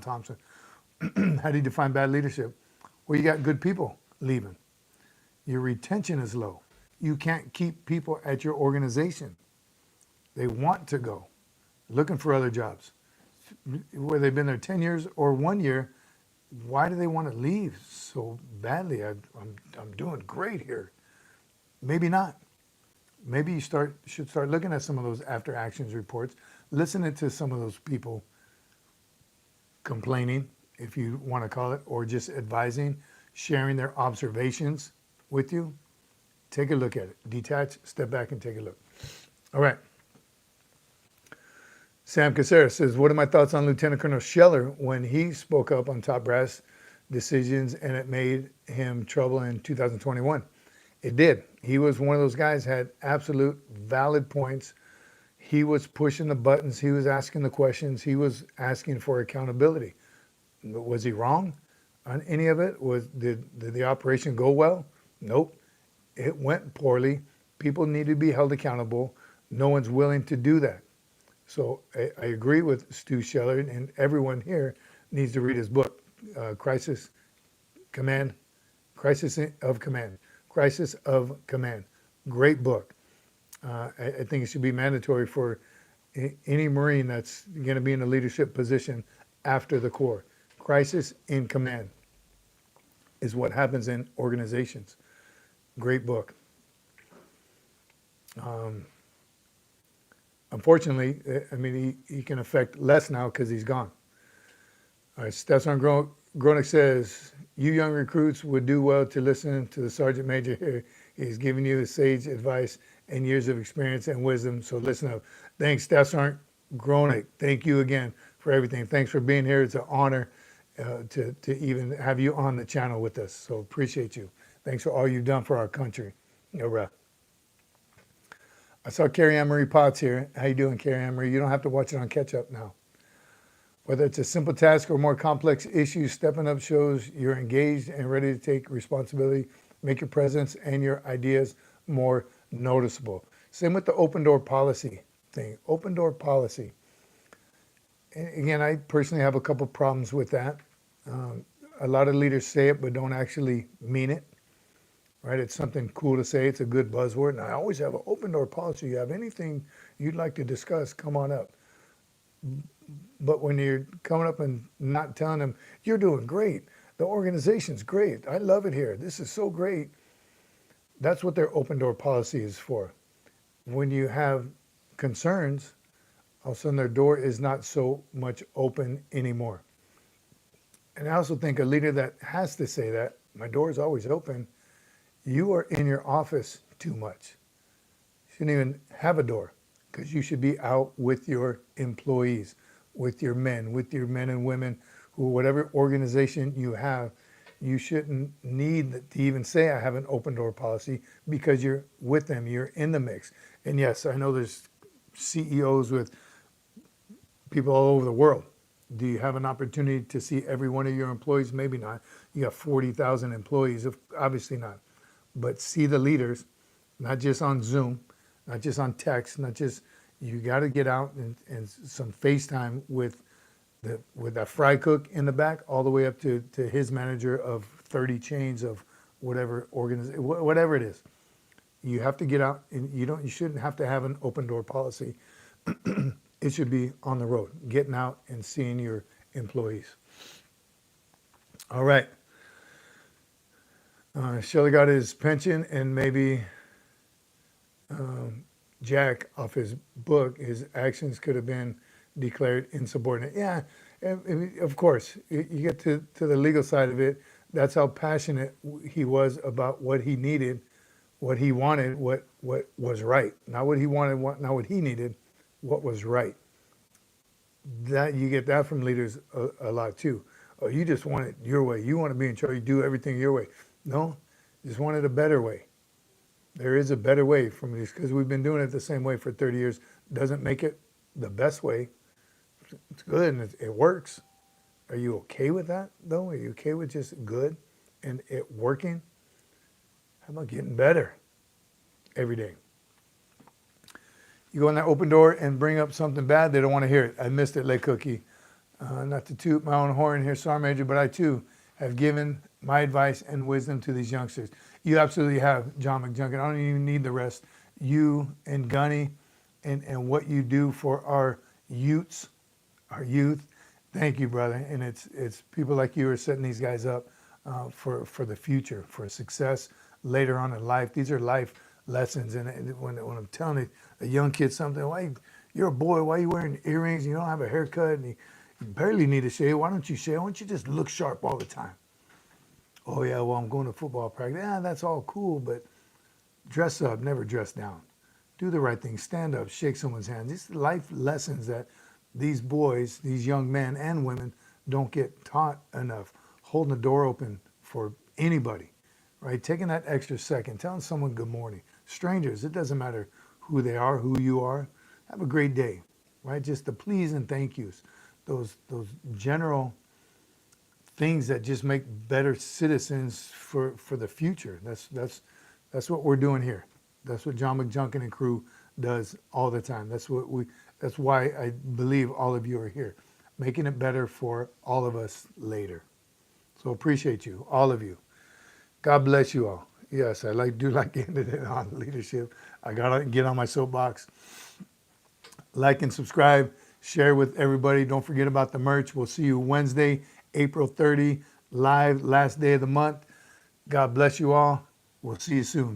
Thompson, how do you define bad leadership? Well, you got good people leaving. Your retention is low. You can't keep people at your organization. They want to go, looking for other jobs. Whether they've been there 10 years or 1 year, why do they want to leave so badly? I'm doing great here. Maybe not. Maybe you should start looking at some of those after actions reports, listening to some of those people complaining, if you want to call it, or just advising, sharing their observations with you. Take a look at it. Detach, step back, and take a look. All right. Sam Caceres says, what are my thoughts on Lieutenant Colonel Scheller when he spoke up on top brass decisions and it made him trouble in 2021? It did. He was one of those guys, had absolute valid points. He was pushing the buttons. He was asking the questions. He was asking for accountability. Was he wrong on any of it? Did the operation go well? Nope. It went poorly. People need to be held accountable. No one's willing to do that. So I agree with Stu Scheller, and everyone here needs to read his book, Crisis of Command. Great book. I think it should be mandatory for any Marine that's going to be in a leadership position after the Corps. Crisis in command is what happens in organizations. Great book. Unfortunately, I mean, he can affect less now because he's gone. All right, Stefan Gronick says, you young recruits would do well to listen to the Sergeant Major here. He's giving you sage advice and years of experience and wisdom, so listen up. Thanks, Stefan Gronick. Thank you again for everything. Thanks for being here. It's an honor to even have you on the channel with us, so appreciate you. Thanks for all you've done for our country. URAH. I saw Carrie Ann Marie Potts here. How you doing, Carrie Ann Marie? You don't have to watch it on catch up now. Whether it's a simple task or more complex issues, stepping up shows you're engaged and ready to take responsibility Make your presence and your ideas more noticeable. Same with the open door policy thing. Open door policy. And again, I personally have a couple problems with that. A lot of leaders say it but don't actually mean it. Right? It's something cool to say. It's a good buzzword. And I always have an open door policy. You have anything you'd like to discuss, come on up. But when you're coming up and not telling them, you're doing great, the organization's great, I love it here, this is so great, that's what their open door policy is for. When you have concerns, all of a sudden their door is not so much open anymore. And I also think a leader that has to say that, my door is always open, you are in your office too much. You shouldn't even have a door, because you should be out with your employees, with your men and women, who whatever organization you have, you shouldn't need to even say I have an open door policy, because you're with them, you're in the mix. And yes, I know there's CEOs with people all over the world. Do you have an opportunity to see every one of your employees? Maybe not. You got 40,000 employees, obviously not. But see the leaders, not just on Zoom, not just on text, not just, you got to get out and some FaceTime with that fry cook in the back, all the way up to his manager of 30 chains of whatever organization, whatever it is. You have to get out, and you shouldn't have to have an open door policy. It should be on the road, getting out and seeing your employees. All right. Shelly got his pension and maybe Jack off his book. His actions could have been declared insubordinate. Yeah, of course. You get to the legal side of it. That's how passionate he was about what he needed, what he wanted, what was right. Not what he wanted, not what he needed, what was right. That you get that from leaders a lot too. Oh, you just want it your way. You want to be in charge. You do everything your way. No, just wanted a better way. There is a better way from these, because we've been doing it the same way for 30 years. Doesn't make it the best way. It's good and it works. Are you okay with that though? Are you okay with just good and it working? How about getting better every day? You go in that open door and bring up something bad, they don't want to hear it. I missed it, Lay Cookie. Not to toot my own horn here, Sergeant Major, but I too have given my advice and wisdom to these youngsters. You absolutely have, John McJunkin. I don't even need the rest. You and Gunny and what you do for our youth. Thank you, brother. And it's people like you are setting these guys up for the future, for success later on in life. These are life lessons. And when I'm telling a young kid something, why you're a boy, why are you wearing earrings and you don't have a haircut and you barely need a shave? Why don't you shave? Why don't you just look sharp all the time? Oh yeah, well, I'm going to football practice. Yeah, that's all cool, but dress up, never dress down. Do the right thing, stand up, shake someone's hand. These are life lessons that these boys, these young men and women don't get taught enough. Holding the door open for anybody, right? Taking that extra second, telling someone good morning. Strangers, it doesn't matter who they are, who you are. Have a great day, right? Just the please and thank yous. Those general things that just make better citizens for the future. That's what we're doing here. That's what John McJunkin and crew does all the time. That's why I believe all of you are here, making it better for all of us later. So appreciate you, all of you. God bless you all. Yes, I do like ending it on leadership. I gotta get on my soapbox. Like and subscribe, share with everybody. Don't forget about the merch. We'll see you Wednesday, April 30, live, last day of the month. God bless you all. We'll see you soon.